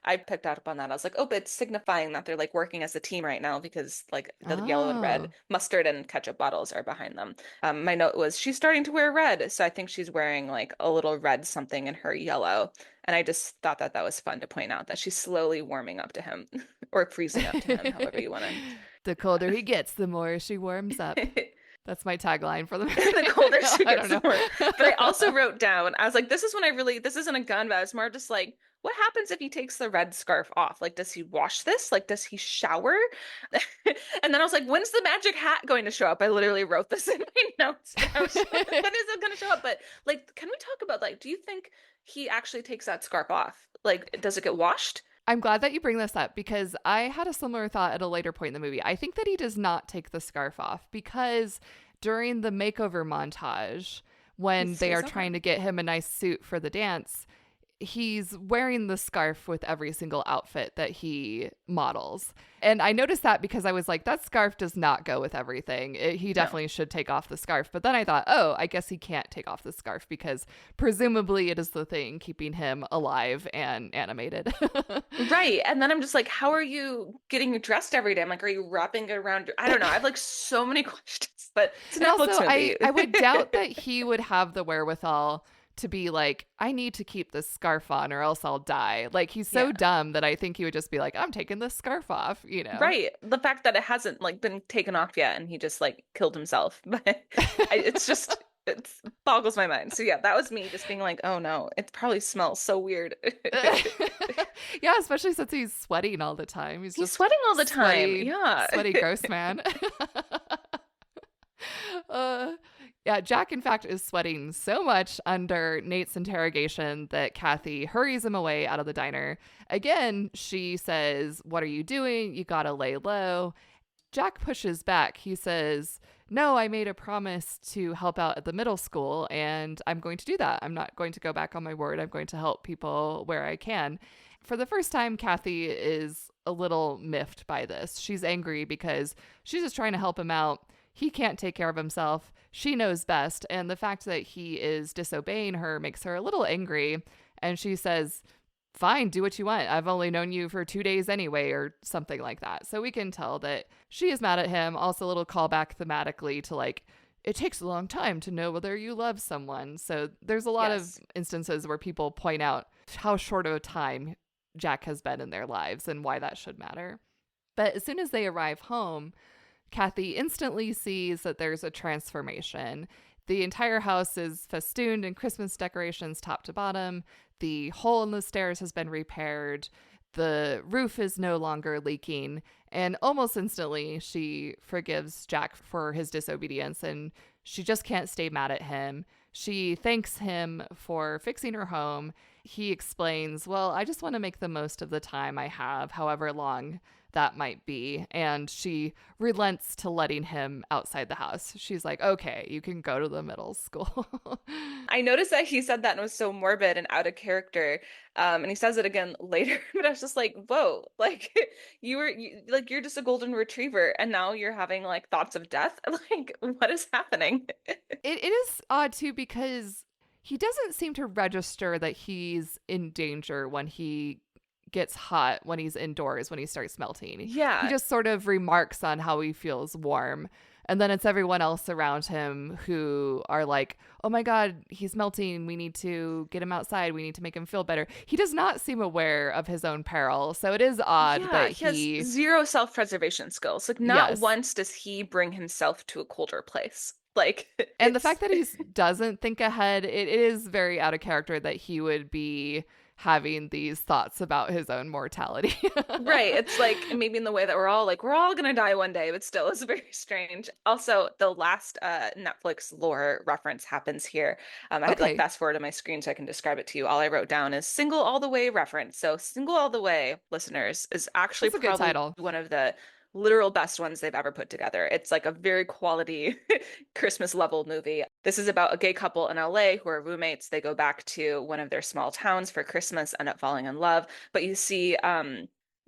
I picked up on that. I was like, oh, but it's signifying that they're like working as a team right now because like the yellow and red mustard and ketchup bottles are behind them. My note was she's starting to wear red. So I think she's wearing like a little red something in her yellow. And I just thought that was fun to point out that she's slowly warming up to him or freezing up to him, however you want to. The colder he gets, the more she warms up. That's my tagline for the movie. The colder she gets, the more. But I also wrote down, I was like, this isn't a gun, but I was more just like, what happens if he takes the red scarf off? Like, does he wash this? Like, does he shower? And then I was like, when's the magic hat going to show up? I literally wrote this in my notes. When is it going to show up? But like, can we talk about like, do you think he actually takes that scarf off? Like, does it get washed? I'm glad that you bring this up because I had a similar thought at a later point in the movie. I think that he does not take the scarf off because during the makeover montage, when they are trying to get him a nice suit for the dance, he's wearing the scarf with every single outfit that he models. And I noticed that because I was like, that scarf does not go with everything. He definitely should take off the scarf. But then I thought, oh, I guess he can't take off the scarf because presumably it is the thing keeping him alive and animated. Right. And then I'm just like, how are you getting dressed every day? I'm like, are you wrapping it around? I don't know. I have like so many questions, but it's an Netflix movie. I would doubt that he would have the wherewithal to be like, I need to keep this scarf on or else I'll die. Like, he's so dumb that I think he would just be like, I'm taking this scarf off, you know? Right. The fact that it hasn't like been taken off yet and he just like killed himself. But it boggles my mind. So yeah, that was me just being like, oh no, it probably smells so weird. Yeah, especially since he's sweating all the time. He's just sweating all the time. Sweaty, yeah. Sweaty gross man. Yeah, Jack, in fact, is sweating so much under Nate's interrogation that Kathy hurries him away out of the diner. Again, she says, what are you doing? You gotta lay low. Jack pushes back. He says, no, I made a promise to help out at the middle school, and I'm going to do that. I'm not going to go back on my word. I'm going to help people where I can. For the first time, Kathy is a little miffed by this. She's angry because she's just trying to help him out. He can't take care of himself. She knows best. And the fact that he is disobeying her makes her a little angry. And she says, fine, do what you want. I've only known you for 2 days anyway, or something like that. So we can tell that she is mad at him. Also a little callback thematically to like, it takes a long time to know whether you love someone. So there's a lot of instances where people point out how short of a time Jack has been in their lives and why that should matter. But as soon as they arrive home, Kathy instantly sees that there's a transformation. The entire house is festooned in Christmas decorations top to bottom. The hole in the stairs has been repaired. The roof is no longer leaking. And almost instantly, she forgives Jack for his disobedience, and she just can't stay mad at him. She thanks him for fixing her home. He explains, well, I just want to make the most of the time I have, however long that might be. And she relents to letting him outside the house. She's like, okay, you can go to the middle school. I noticed that he said that and it was so morbid and out of character. And he says it again later, but I was just like, whoa, like like you're just a golden retriever and now you're having like thoughts of death. Like, what is happening? It is odd too, because he doesn't seem to register that he's in danger when he gets hot, when he's indoors, when he starts melting. Yeah. He just sort of remarks on how he feels warm. And then it's everyone else around him who are like, oh my God, he's melting. We need to get him outside. We need to make him feel better. He does not seem aware of his own peril. So it is odd that he has zero self-preservation skills. Like, not once does he bring himself to a colder place. Like, and the fact that he doesn't think ahead, it is very out of character that he would be having these thoughts about his own mortality. Right. It's like maybe in the way that we're all gonna die one day, but still it's very strange. Also, the last Netflix lore reference happens here. I had to like fast forward on my screen so I can describe it to you. All I wrote down is Single All the Way reference. So Single All the Way, listeners, is actually probably one of the literal best ones they've ever put together. It's like a very quality Christmas level movie. This is about a gay couple in LA who are roommates. They go back to one of their small towns for Christmas, end up falling in love. But you see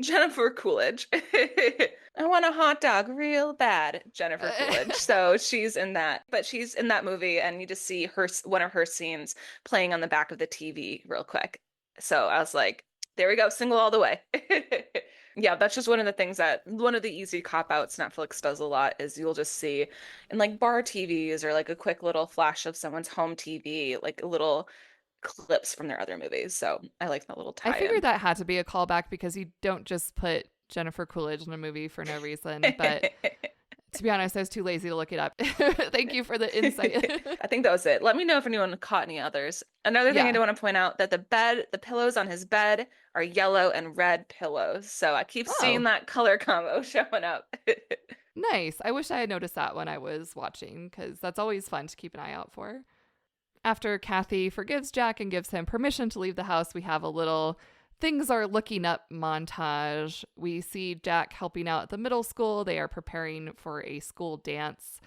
Jennifer Coolidge. I want a hot dog real bad, Jennifer Coolidge. So she's in that. But she's in that movie and you just see one of her scenes playing on the back of the TV real quick. So I was like, there we go, Single All the Way. Yeah, that's just one of the things one of the easy cop-outs Netflix does a lot is you'll just see in like bar TVs or like a quick little flash of someone's home TV, like little clips from their other movies. So I like that little tie-in. I figured that had to be a callback because you don't just put Jennifer Coolidge in a movie for no reason, but to be honest, I was too lazy to look it up. Thank you for the insight. I think that was it. Let me know if anyone caught any others. Another thing I do want to point out that the pillows on his bed are yellow and red pillows. So I keep seeing that color combo showing up. Nice. I wish I had noticed that when I was watching because that's always fun to keep an eye out for. After Kathy forgives Jack and gives him permission to leave the house, we have a little things are looking up montage. We see Jack helping out at the middle school. They are preparing for a school dance.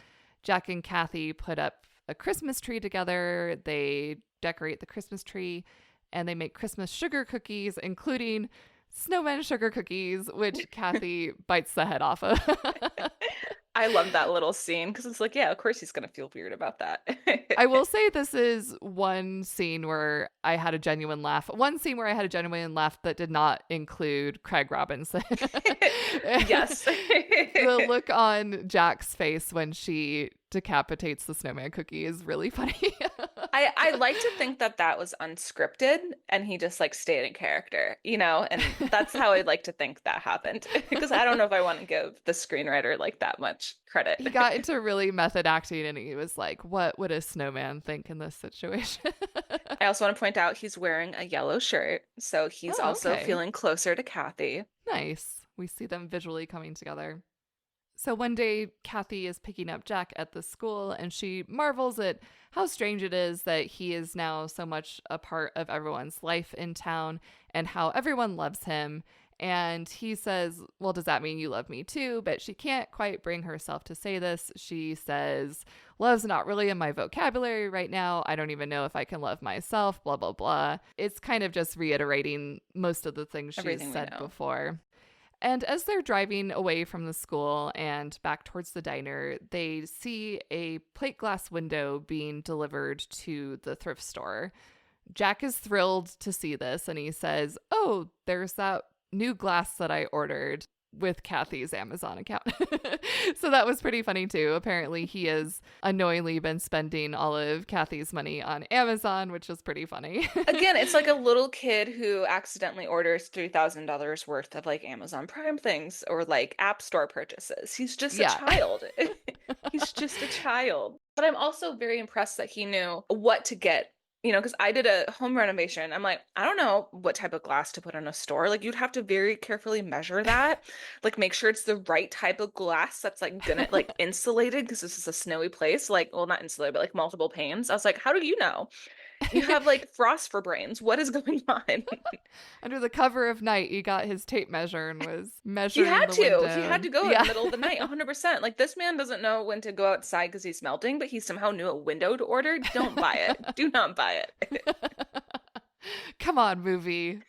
Jack and Kathy put up a Christmas tree together. They decorate the Christmas tree and they make Christmas sugar cookies, including snowman sugar cookies, which Kathy bites the head off of. I love that little scene because it's like, yeah, of course he's going to feel weird about that. I will say this is one scene where I had a genuine laugh. One scene where I had a genuine laugh that did not include Craig Robinson. Yes. The look on Jack's face when she decapitates the snowman cookie is really funny. I like to think that was unscripted and he just like stayed in character, and that's how I'd like to think that happened because I don't know if I want to give the screenwriter like that much credit. He got into really method acting and he was like, what would a snowman think in this situation? I also want to point out he's wearing a yellow shirt, so he's also feeling closer to Kathy. Nice. We see them visually coming together. So one day, Kathy is picking up Jack at the school, and she marvels at how strange it is that he is now so much a part of everyone's life in town and how everyone loves him. And he says, well, does that mean you love me too? But she can't quite bring herself to say this. She says, love's not really in my vocabulary right now. I don't even know if I can love myself, blah, blah, blah. It's kind of just reiterating most of the things she's said before. And as they're driving away from the school and back towards the diner, they see a plate glass window being delivered to the thrift store. Jack is thrilled to see this and he says, oh, there's that new glass that I ordered. with Kathy's Amazon account. So that was pretty funny too. Apparently he has unknowingly been spending all of Kathy's money on Amazon, which is pretty funny. Again, it's like a little kid who accidentally orders $3,000 worth of like Amazon Prime things or like App Store purchases. He's just a child. He's just a child. But I'm also very impressed that he knew what to get, you know, because I did a home renovation. I'm like, I don't know what type of glass to put in a store. Like, you'd have to very carefully measure that, like make sure it's the right type of glass that's like gonna like insulated, because this is a snowy place. Like, well, not insulated, but like multiple panes. I was like, how do you know? You have like frost for brains. What is going on? Under the cover of night, he got his tape measure and was measuring the window. He had to go in the middle of the night, 100%. Like, this man doesn't know when to go outside because he's melting, but he somehow knew a window to order. Don't buy it. Do not buy it. Come on, movie.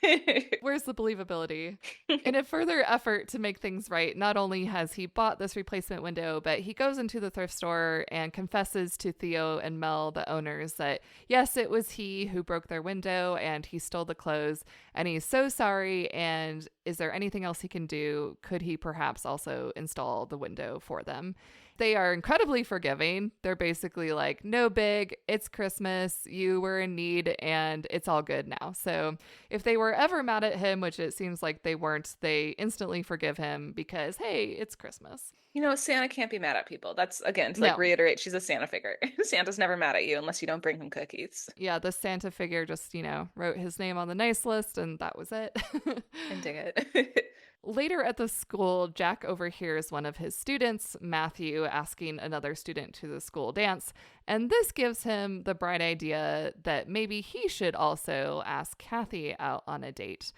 Where's the believability? In a further effort to make things right, not only has he bought this replacement window, but he goes into the thrift store and confesses to Theo and Mel, the owners, that yes, it was he who broke their window and he stole the clothes, and he's so sorry. And is there anything else he can do? Could he perhaps also install the window for them? They are incredibly forgiving. They're basically like, no big, it's Christmas, you were in need, and it's all good now. So if they were ever mad at him, which it seems like they weren't, they instantly forgive him because, hey, it's Christmas. You know, Santa can't be mad at people. That's, again, to like reiterate, she's a Santa figure. Santa's never mad at you unless you don't bring him cookies. Yeah, the Santa figure just, wrote his name on the nice list, and that was it. I dig it. Later at the school, Jack overhears one of his students, Matthew, asking another student to the school dance, and this gives him the bright idea that maybe he should also ask Kathy out on a date.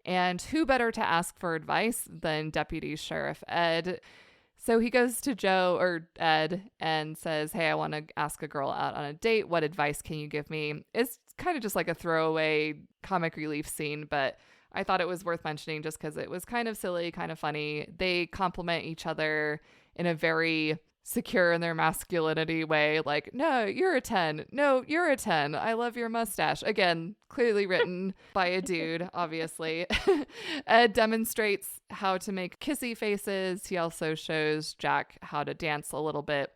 And who better to ask for advice than Deputy Sheriff Ed? So he goes to Joe or Ed and says, hey, I want to ask a girl out on a date. What advice can you give me? It's kind of just like a throwaway comic relief scene, but I thought it was worth mentioning just because it was kind of silly, kind of funny. They compliment each other in a very secure in their masculinity way. Like, no, you're a 10. No, you're a 10. I love your mustache. Again, clearly written by a dude, obviously. Ed demonstrates how to make kissy faces. He also shows Jack how to dance a little bit.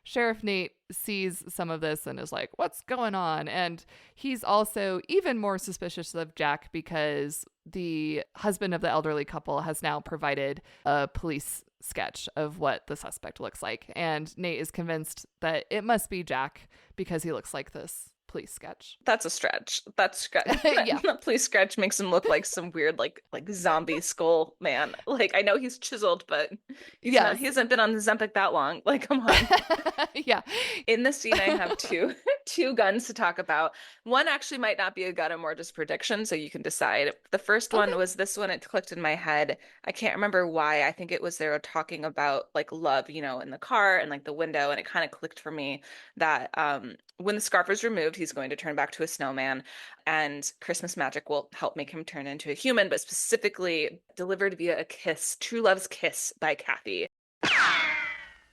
Sheriff Nate sees some of this and is like, what's going on? And he's also even more suspicious of Jack because the husband of the elderly couple has now provided a police sketch of what the suspect looks like. And Nate is convinced that it must be Jack because he looks like this police sketch. That's a stretch. That's yeah. The police sketch makes him look like some weird like zombie skull man. Like, I know he's chiseled, but he hasn't been on Zempic that long. Like, come on. Yeah. In this scene, I have two guns to talk about. One actually might not be a gun and more just prediction, so you can decide. The first one was this one. It clicked in my head. I can't remember why. I think it was they were talking about like love, in the car and like the window, and it kind of clicked for me that when the scarf is removed, he's going to turn back to a snowman, and Christmas magic will help make him turn into a human, but specifically delivered via a kiss, true love's kiss by Kathy.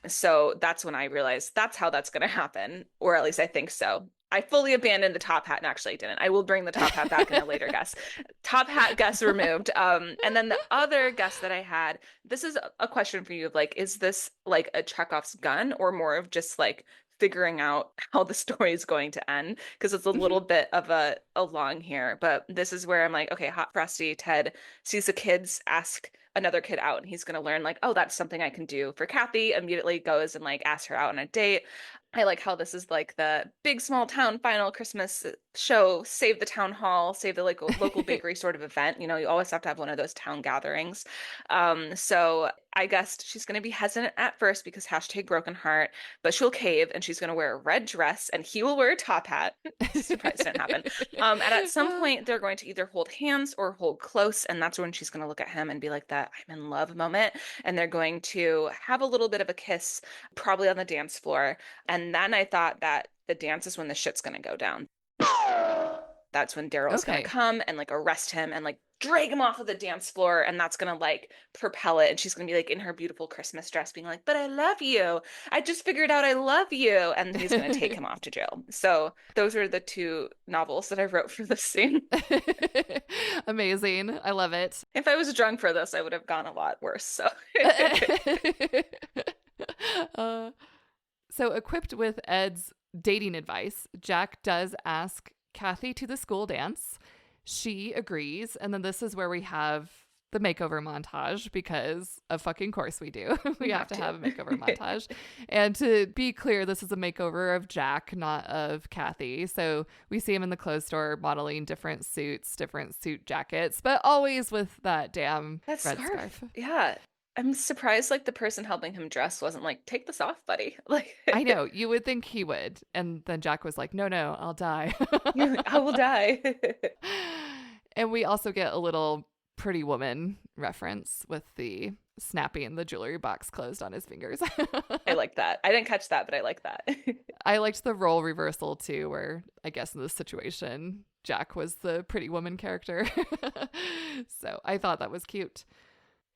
So that's when I realized that's how that's going to happen, or at least I think so. I fully abandoned the top hat, and actually I didn't. I will bring the top hat back in a later guess. Top hat guess removed. And then the other guess that I had, this is a question for you of like, is this like a Chekhov's gun or more of just like figuring out how the story is going to end? Because it's a little bit of a long here, but this is where I'm like, okay, Hot Frosty Ted sees the kids ask another kid out, and he's going to learn like, oh, that's something I can do for Kathy. Immediately goes and like asks her out on a date. I like how this is like the big small town final Christmas show, save the town hall, save the like local bakery sort of event. You always have to have one of those town gatherings. So I guessed she's going to be hesitant at first because hashtag broken heart, but she'll cave and she's going to wear a red dress and he will wear a top hat. Surprise didn't happen. And at some point they're going to either hold hands or hold close. And that's when she's going to look at him and be like that I'm in love moment. And they're going to have a little bit of a kiss, probably on the dance floor. And then I thought that the dance is when the shit's going to go down. That's when Daryl's going to come and like arrest him and like drag him off of the dance floor, and that's gonna like propel it. And she's gonna be like in her beautiful Christmas dress being like, but I love you, I just figured out I love you, and he's gonna take him off to jail. So those are the two novels that I wrote for this scene. Amazing. I love it. If I was drunk for this, I would have gone a lot worse. So uh, so equipped with Ed's dating advice, Jack does ask Kathy to the school dance. She agrees. And then this is where we have the makeover montage, because of fucking course we do. We have to have a makeover montage. And to be clear, this is a makeover of Jack, not of Kathy. So we see him in the clothes store modeling different suits, different suit jackets, but always with that damn red scarf. Yeah. I'm surprised like the person helping him dress wasn't like, take this off, buddy. Like I know, you would think he would. And then Jack was like, no, I'll die. I will die. And we also get a little Pretty Woman reference with the snapping the jewelry box closed on his fingers. I like that. I didn't catch that, but I like that. I liked the role reversal too, where I guess in this situation, Jack was the Pretty Woman character. So I thought that was cute.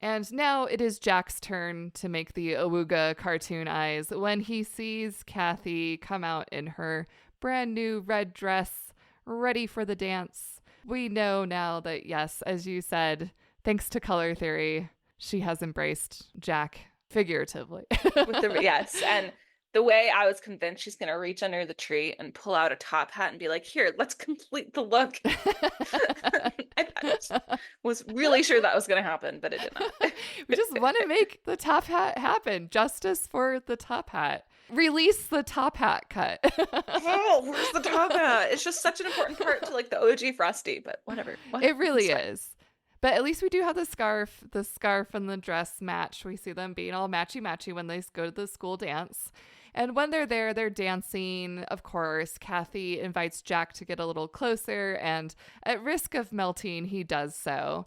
And now it is Jack's turn to make the Awooga cartoon eyes when he sees Kathy come out in her brand new red dress, ready for the dance. We know now that, yes, as you said, thanks to color theory, she has embraced Jack figuratively. Yes. And the way I was convinced she's going to reach under the tree and pull out a top hat and be like, here, let's complete the look. I was really sure that was going to happen, but it did not. We just want to make the top hat happen. Justice for the top hat. Release the top hat cut. Oh, where's the top hat? It's just such an important part to like the OG Frosty, but whatever. It really is. But at least we do have the scarf. The scarf and the dress match. We see them being all matchy-matchy when they go to the school dance. And when they're there, they're dancing. Of course, Kathy invites Jack to get a little closer, and at risk of melting, he does so.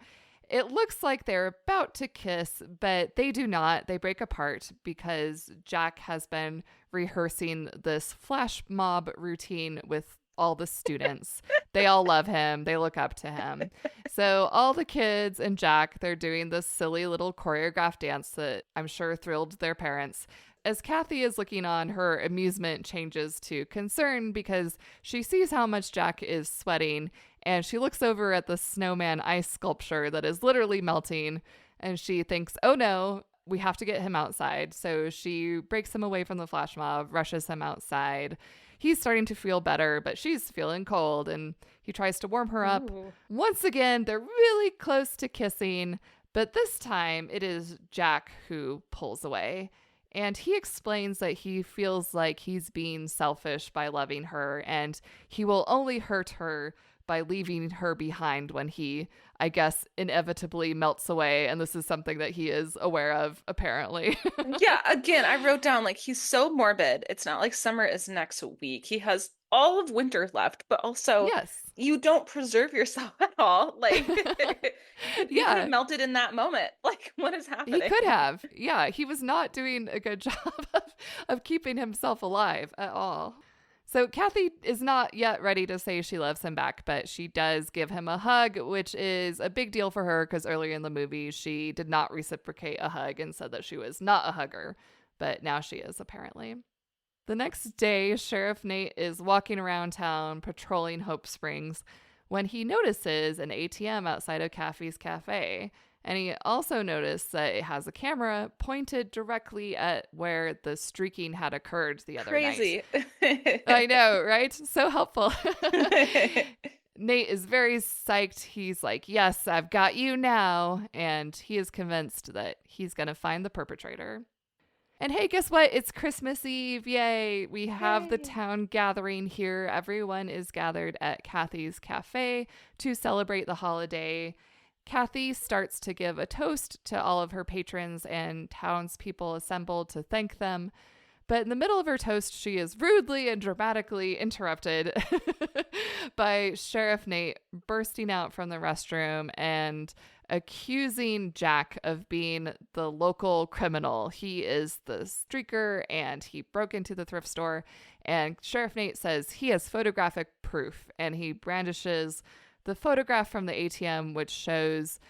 It looks like they're about to kiss, but they do not. They break apart because Jack has been rehearsing this flash mob routine with all the students. They all love him. They look up to him. So all the kids and Jack, they're doing this silly little choreographed dance that I'm sure thrilled their parents. As Kathy is looking on, her amusement changes to concern because she sees how much Jack is sweating, and she looks over at the snowman ice sculpture that is literally melting, and she thinks, oh no, we have to get him outside. So she breaks him away from the flash mob, rushes him outside. He's starting to feel better, but she's feeling cold, and he tries to warm her up. Ooh. Once again, they're really close to kissing, but this time it is Jack who pulls away. And he explains that he feels like he's being selfish by loving her, and he will only hurt her by leaving her behind when he, I guess, inevitably melts away. And this is something that he is aware of, apparently. Yeah, again, I wrote down, like, he's so morbid. It's not like summer is next week. He has all of winter left, but also, yes, you don't preserve yourself at all. Like, he could have melted in that moment. Like, what is happening? He could have. Yeah, he was not doing a good job of keeping himself alive at all. So Kathy is not yet ready to say she loves him back, but she does give him a hug, which is a big deal for her because earlier in the movie, she did not reciprocate a hug and said that she was not a hugger, but now she is, apparently. The next day, Sheriff Nate is walking around town patrolling Hope Springs when he notices an ATM outside of Kathy's cafe. And he also noticed that it has a camera pointed directly at where the streaking had occurred the other night. Crazy. I know, right? So helpful. Nate is very psyched. He's like, yes, I've got you now. And he is convinced that he's going to find the perpetrator. And hey, guess what? It's Christmas Eve. Yay. We have the town gathering here. Everyone is gathered at Kathy's cafe to celebrate the holiday. Kathy starts to give a toast to all of her patrons and townspeople assembled to thank them. But in the middle of her toast, she is rudely and dramatically interrupted by Sheriff Nate bursting out from the restroom and accusing Jack of being the local criminal. He is the streaker and he broke into the thrift store. And Sheriff Nate says he has photographic proof, and he brandishes the photograph from the ATM, which shows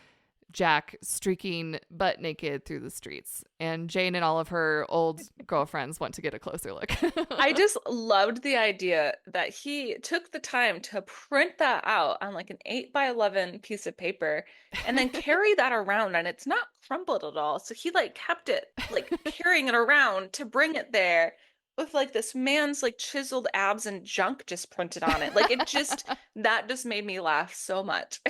Jack streaking butt naked through the streets. And Jane and all of her old girlfriends want to get a closer look. I just loved the idea that he took the time to print that out on like an 8x11 piece of paper and then carry that around, and it's not crumpled at all. So he like kept it like carrying it around to bring it there with like this man's like chiseled abs and junk just printed on it. Like that just made me laugh so much.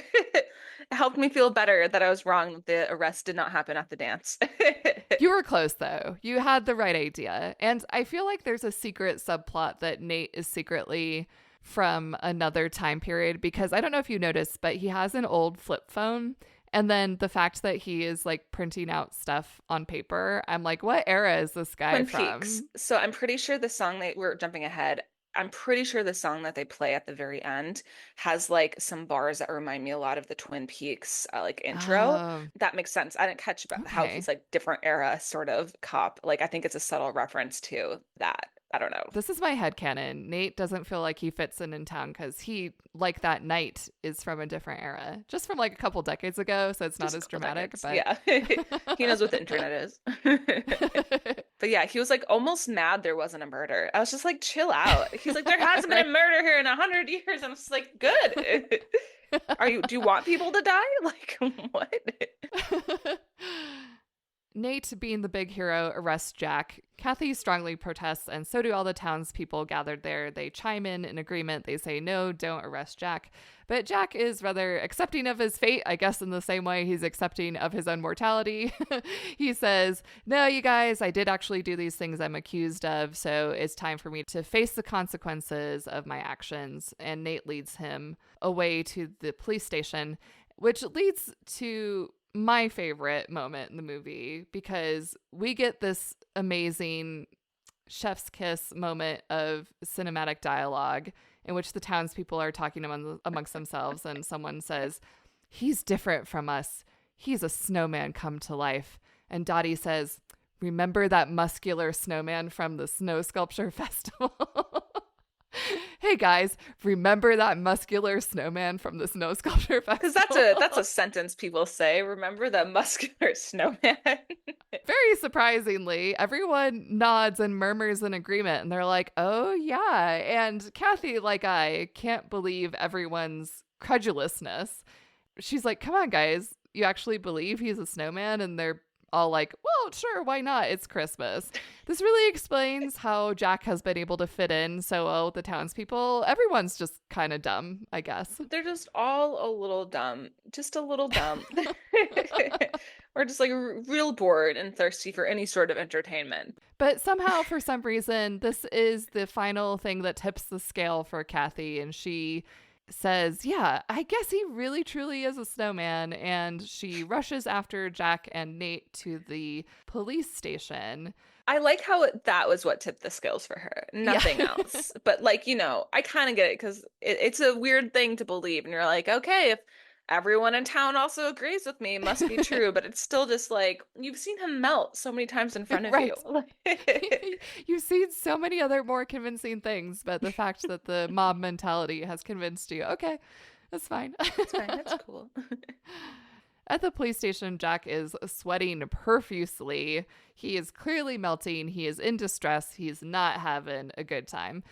It helped me feel better that I was wrong that the arrest did not happen at the dance. You were close, though. You had the right idea. And I feel like there's a secret subplot that Nate is secretly from another time period, because I don't know if you noticed, but he has an old flip phone. And then the fact that he is like printing out stuff on paper, I'm like, what era is this guy from? Peaks. So I'm pretty sure the song we're jumping ahead. I'm pretty sure the song that they play at the very end has like some bars that remind me a lot of the Twin Peaks like intro. That makes sense. I didn't catch about how he's like different era sort of cop. Like I think it's a subtle reference to that. I don't know. This is my headcanon. Nate doesn't feel like he fits in town because he, like that night, is from a different era. Just from like a couple decades ago, so it's not as dramatic. But yeah. He knows what the internet is. But yeah, he was like almost mad there wasn't a murder. I was just like, chill out. He's like, there hasn't been a murder here in 100 years. I'm just like, good. Do you want people to die? Like, what? Nate, being the big hero, arrests Jack. Kathy strongly protests, and so do all the townspeople gathered there. They chime in agreement. They say, no, don't arrest Jack. But Jack is rather accepting of his fate, I guess in the same way he's accepting of his own mortality. He says, no, you guys, I did actually do these things I'm accused of, so it's time for me to face the consequences of my actions. And Nate leads him away to the police station, which leads to my favorite moment in the movie, because we get this amazing chef's kiss moment of cinematic dialogue in which the townspeople are talking amongst themselves, and someone says, he's different from us. He's a snowman come to life. And Dottie says, remember that muscular snowman from the Snow Sculpture Festival? Hey guys, remember that muscular snowman from the Snow Sculpture Festival? Because that's a sentence people say. Remember that muscular snowman? Very surprisingly, everyone nods and murmurs in agreement, and they're like, oh yeah. And Kathy, like I, can't believe everyone's credulousness. She's like, come on guys, you actually believe he's a snowman? And they're all like, well, sure, why not? It's Christmas. This really explains how Jack has been able to fit in so well with the townspeople. Everyone's just kind of dumb, I guess. They're just all a little dumb. Just a little dumb. Or just like real bored and thirsty for any sort of entertainment. But somehow, for some reason, this is the final thing that tips the scale for Kathy, and she says, yeah, I guess he really truly is a snowman. And she rushes after Jack and Nate to the police station. I like how that was what tipped the scales for her. Nothing else. But like, I kind of get it, because it's a weird thing to believe. And you're like, okay, if everyone in town also agrees with me, it must be true. But it's still just like, you've seen him melt so many times in front of you. You've seen so many other more convincing things, but the fact that the mob mentality has convinced you, okay, that's fine. That's fine. That's cool. At the police station, Jack is sweating profusely. He is clearly melting. He is in distress. He's not having a good time.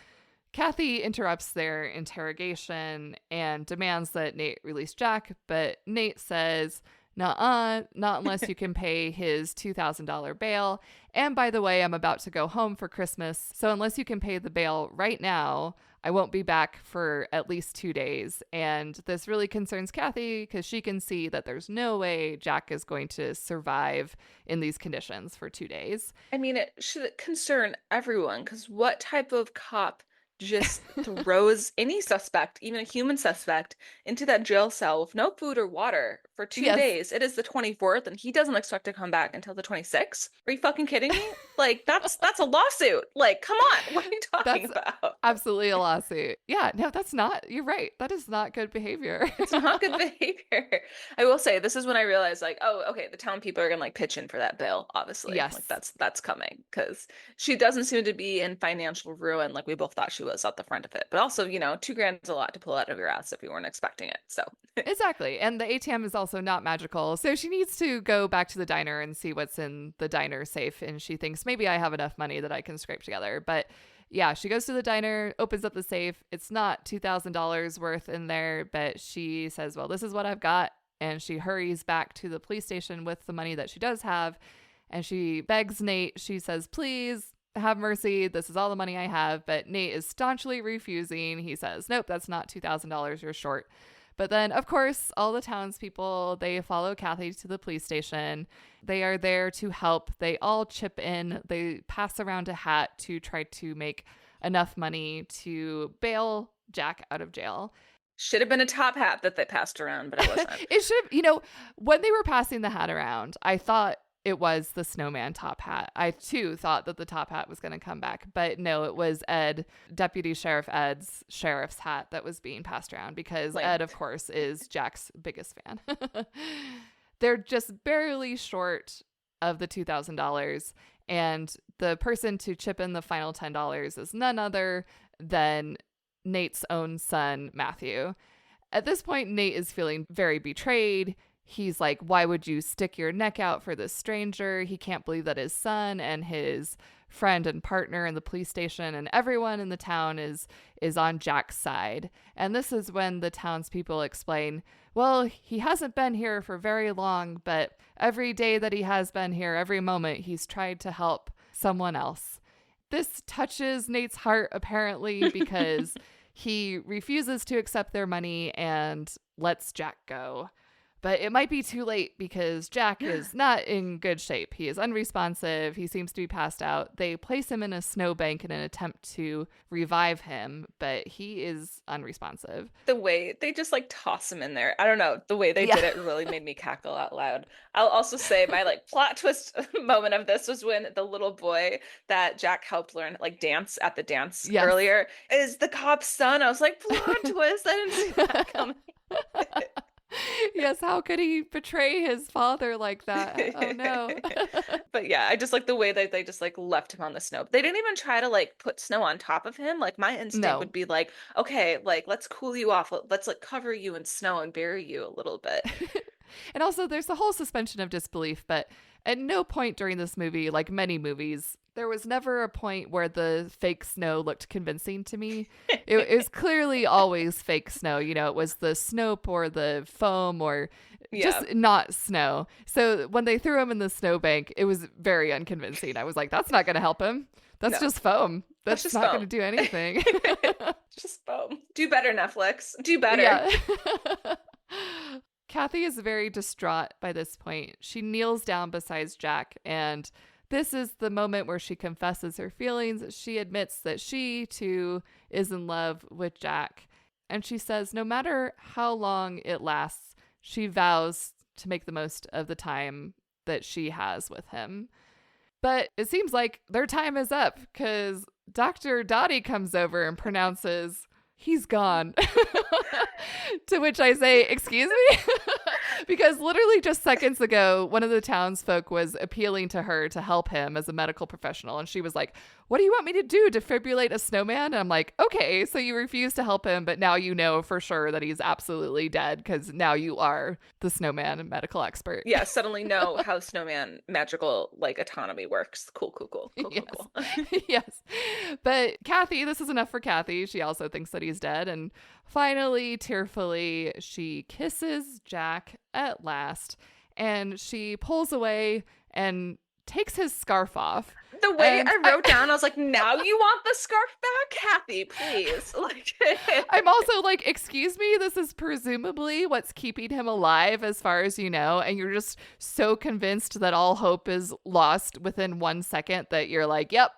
Kathy interrupts their interrogation and demands that Nate release Jack, but Nate says, nuh-uh, not unless you can pay his $2,000 bail. And by the way, I'm about to go home for Christmas, so unless you can pay the bail right now, I won't be back for at least 2 days. And this really concerns Kathy because she can see that there's no way Jack is going to survive in these conditions for 2 days. I mean, it should concern everyone, because what type of cop just throws any suspect, even a human suspect, into that jail cell with no food or water for 2 days? It is the 24th, and he doesn't expect to come back until the 26th. Are you fucking kidding me? Like, that's a lawsuit. Like, come on. What are you talking about? Absolutely a lawsuit. Yeah, no, that's not. You're right. That is not good behavior. It's not good behavior. I will say, this is when I realized, like, oh, okay, the town people are gonna like pitch in for that bill, obviously. Yes. Like, that's coming, because she doesn't seem to be in financial ruin like we both thought she conspicuous at the front of it. But also, $2,000 is a lot to pull out of your ass if you weren't expecting it. So exactly. And the ATM is also not magical. So she needs to go back to the diner and see what's in the diner safe. And she thinks maybe I have enough money that I can scrape together. But yeah, she goes to the diner, opens up the safe. It's not $2,000 worth in there, but she says, well, this is what I've got. And she hurries back to the police station with the money that she does have. And she begs Nate. She says, please have mercy. This is all the money I have. But Nate is staunchly refusing. He says, nope, that's not $2,000. You're short. But then, of course, all the townspeople, they follow Kathy to the police station. They are there to help. They all chip in. They pass around a hat to try to make enough money to bail Jack out of jail. Should have been a top hat that they passed around, but it wasn't. It should have, when they were passing the hat around, I thought it was the snowman top hat. I, too, thought that the top hat was going to come back. But no, it was Deputy Sheriff Ed's sheriff's hat that was being passed around because Ed, of course, is Jack's biggest fan. They're just barely short of the $2,000. And the person to chip in the final $10 is none other than Nate's own son, Matthew. At this point, Nate is feeling very betrayed. He's like, why would you stick your neck out for this stranger? He can't believe that his son and his friend and partner in the police station and everyone in the town is on Jack's side. And this is when the townspeople explain, well, he hasn't been here for very long, but every day that he has been here, every moment, he's tried to help someone else. This touches Nate's heart, apparently, because he refuses to accept their money and lets Jack go. But it might be too late because Jack is not in good shape. He is unresponsive. He seems to be passed out. They place him in a snowbank in an attempt to revive him, but he is unresponsive. The way they just toss him in there. I don't know. The way they did it really made me cackle out loud. I'll also say my plot twist moment of this was when the little boy that Jack helped learn dance at the dance earlier is the cop's son. I was like, plot twist. I didn't see that coming. Yes, how could he betray his father like that? Oh no. But yeah, I just like the way that they just left him on the snow. They didn't even try to put snow on top of him. My instinct would be okay, let's cool you off. Let's cover you in snow and bury you a little bit. And also there's the whole suspension of disbelief, but at no point during this movie, like many movies, there was never a point where the fake snow looked convincing to me. It was clearly always fake snow. It was the Snope or the foam or just not snow. So when they threw him in the snowbank, it was very unconvincing. I was like, that's not going to help him. That's just foam. That's just not going to do anything. Just foam. Do better, Netflix. Do better. Yeah. Kathy is very distraught by this point. She kneels down beside Jack, and this is the moment where she confesses her feelings. She admits that she, too, is in love with Jack. And she says no matter how long it lasts, she vows to make the most of the time that she has with him. But it seems like their time is up because Dr. Dottie comes over and pronounces, he's gone. To which I say, excuse me? Because literally just seconds ago, one of the townsfolk was appealing to her to help him as a medical professional. And she was like, what do you want me to do? Defibrillate a snowman? And I'm like, okay, so you refuse to help him, but now you know for sure that he's absolutely dead because now you are the snowman and medical expert. Yeah, suddenly know how snowman magical autonomy works. Cool. Yes. But Kathy, this is enough for Kathy. She also thinks that he's dead. And finally, tearfully, she kisses Jack at last, and she pulls away and takes his scarf off. The way I wrote down, I was like, now you want the scarf back? Kathy, please. I'm also like, excuse me, this is presumably what's keeping him alive as far as you know, and you're just so convinced that all hope is lost within 1 second that you're like, yep,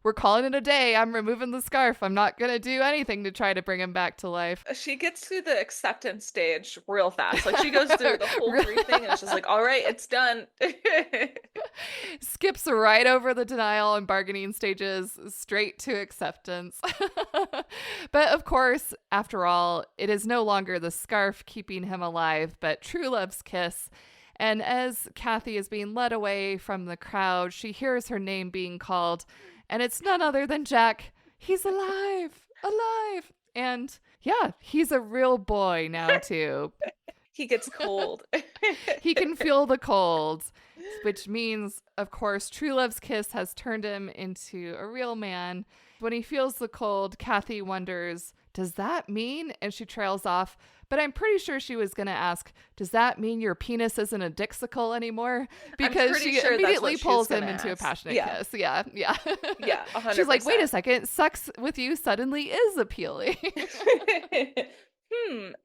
we're calling it a day. I'm removing the scarf. I'm not going to do anything to try to bring him back to life. She gets through the acceptance stage real fast. She goes through the whole briefing and it's just all right, it's done. Skips right over the denial and bargaining stages straight to acceptance. But of course, after all, it is no longer the scarf keeping him alive, but true love's kiss. And as Kathy is being led away from the crowd, she hears her name being called. And it's none other than Jack. He's alive. alive. And yeah, he's a real boy now too. He gets cold. He can feel the cold, which means, of course, true love's kiss has turned him into a real man. When he feels the cold, Kathy wonders, does that mean? And she trails off. But I'm pretty sure she was going to ask, does that mean your penis isn't a dixicle anymore? Because she immediately pulls him into a passionate kiss. Yeah. Yeah. 100%. She's like, wait a second. Sex with you suddenly is appealing.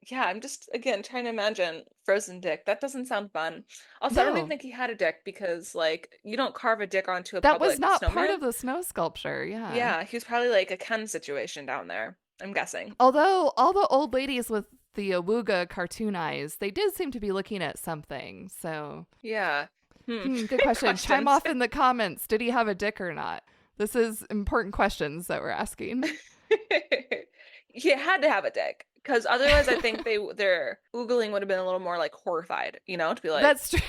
Yeah, I'm just, again, trying to imagine frozen dick. That doesn't sound fun. Also, I don't even think he had a dick because, like, you don't carve a dick onto a public snowman. That was not part of the snow sculpture, yeah. Yeah, he was probably like a Ken situation down there, I'm guessing. Although all the old ladies with the awooga cartoon eyes, they did seem to be looking at something, so... Yeah. Good question. Chime off in the comments. Did he have a dick or not? This is important questions that we're asking. He had to have a dick. Because otherwise, I think their oogling would have been a little more like horrified, you know, to be like, that's true.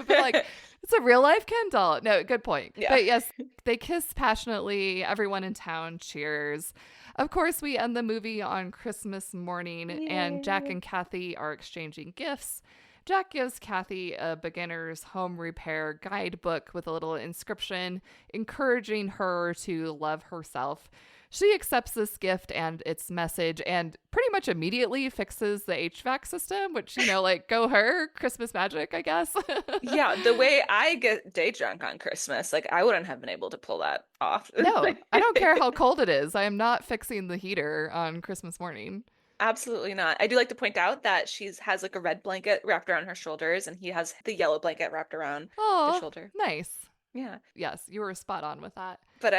Like, it's a real life Ken doll. No, good point. Yeah. But yes, they kiss passionately. Everyone in town cheers. Of course, we end the movie on Christmas morning, and Jack and Kathy are exchanging gifts. Jack gives Kathy a beginner's home repair guidebook with a little inscription encouraging her to love herself. She accepts this gift and its message and pretty much immediately fixes the HVAC system, which, you know, like, go her, Christmas magic, I guess. Yeah, the way I get day drunk on Christmas, like, I wouldn't have been able to pull that off. No, I don't care how cold it is. I am not fixing the heater on Christmas morning. Absolutely not. I do like to point out that she has like a red blanket wrapped around her shoulders and he has the yellow blanket wrapped around the shoulder. Nice. Yeah. Yes, you were spot on with that. But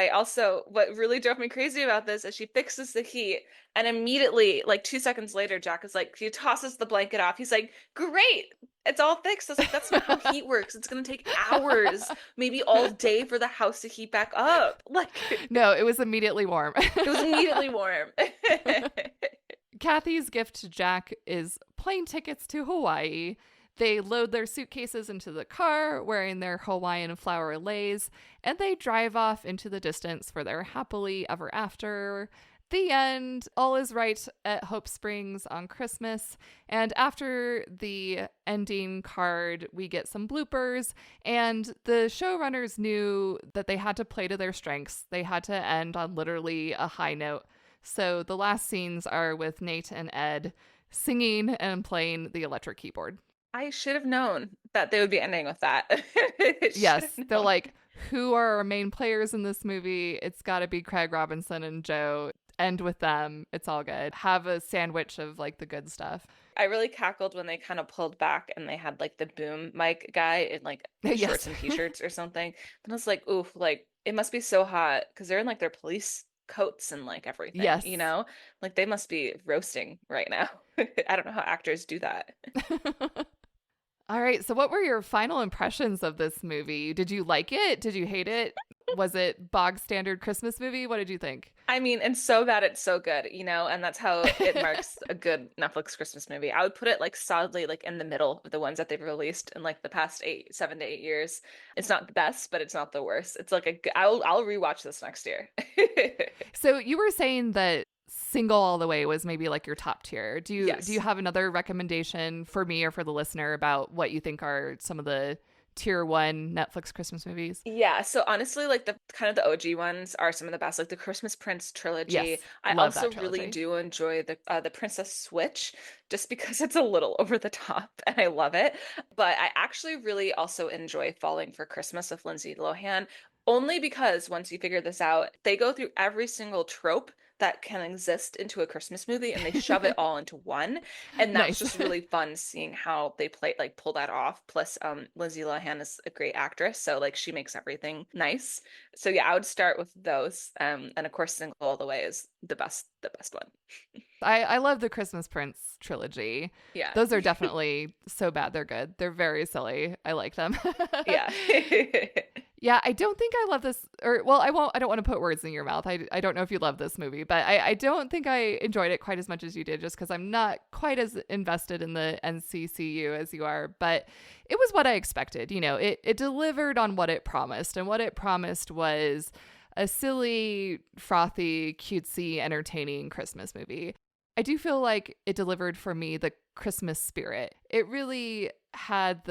what really drove me crazy about this is she fixes the heat and immediately, like 2 seconds later, Jack is like, he tosses the blanket off. He's like, great, it's all fixed. I was like, that's not how heat works. It's going to take hours, maybe all day for the house to heat back up. Like, no, it was immediately warm. It was immediately warm. Kathy's gift to Jack is plane tickets to Hawaii. They load their suitcases into the car, wearing their Hawaiian flower leis, and they drive off into the distance for their happily ever after. The end. All is right at Hope Springs on Christmas. And after the ending card, we get some bloopers. And the showrunners knew that they had to play to their strengths. They had to end on literally a high note. So the last scenes are with Nate and Ed singing and playing the electric keyboard. I should have known that they would be ending with that. Yes. They're like, who are our main players in this movie? It's got to be Craig Robinson and Joe. End with them. It's all good. Have a sandwich of like the good stuff. I really cackled when they kind of pulled back and they had like the boom mic guy in like shorts and t-shirts or something. And I was like, oof, like it must be so hot because they're in like their police coats and like everything. Yes. You know, like they must be roasting right now. I don't know how actors do that. All right. So what were your final impressions of this movie? Did you like it? Did you hate it? Was it bog standard Christmas movie? What did you think? I mean, and so bad it's so good, you know, and that's how it marks a good Netflix Christmas movie. I would put it like solidly like in the middle of the ones that they've released in like the past 7 to 8 years. It's not the best, but it's not the worst. It's like I'll rewatch this next year. So you were saying that Single All the Way was maybe like your top tier. Do you have another recommendation for me or for the listener about what you think are some of the tier 1 Netflix Christmas movies? Yeah, so honestly, like the kind of the OG ones are some of the best, like the Christmas Prince trilogy. Yes, I also really do enjoy the Princess Switch, just because it's a little over the top and I love it. But I actually really also enjoy Falling for Christmas with Lindsay Lohan, only because once you figure this out, they go through every single trope that can exist into a Christmas movie and they shove it all into one. And that's just really fun seeing how they pull that off. Plus, Lindsay Lohan is a great actress. So like she makes everything nice. So yeah, I would start with those. And of course, Single All the Way is the best one. I love the Christmas Prince trilogy. Yeah. Those are definitely so bad. They're good. They're very silly. I like them. Yeah. Yeah, I don't think I love this, I don't want to put words in your mouth. I don't know if you love this movie, but I don't think I enjoyed it quite as much as you did, just because I'm not quite as invested in the NCCU as you are, but it was what I expected. You know, it delivered on what it promised, and what it promised was a silly, frothy, cutesy, entertaining Christmas movie. I do feel like it delivered for me the Christmas spirit. It really had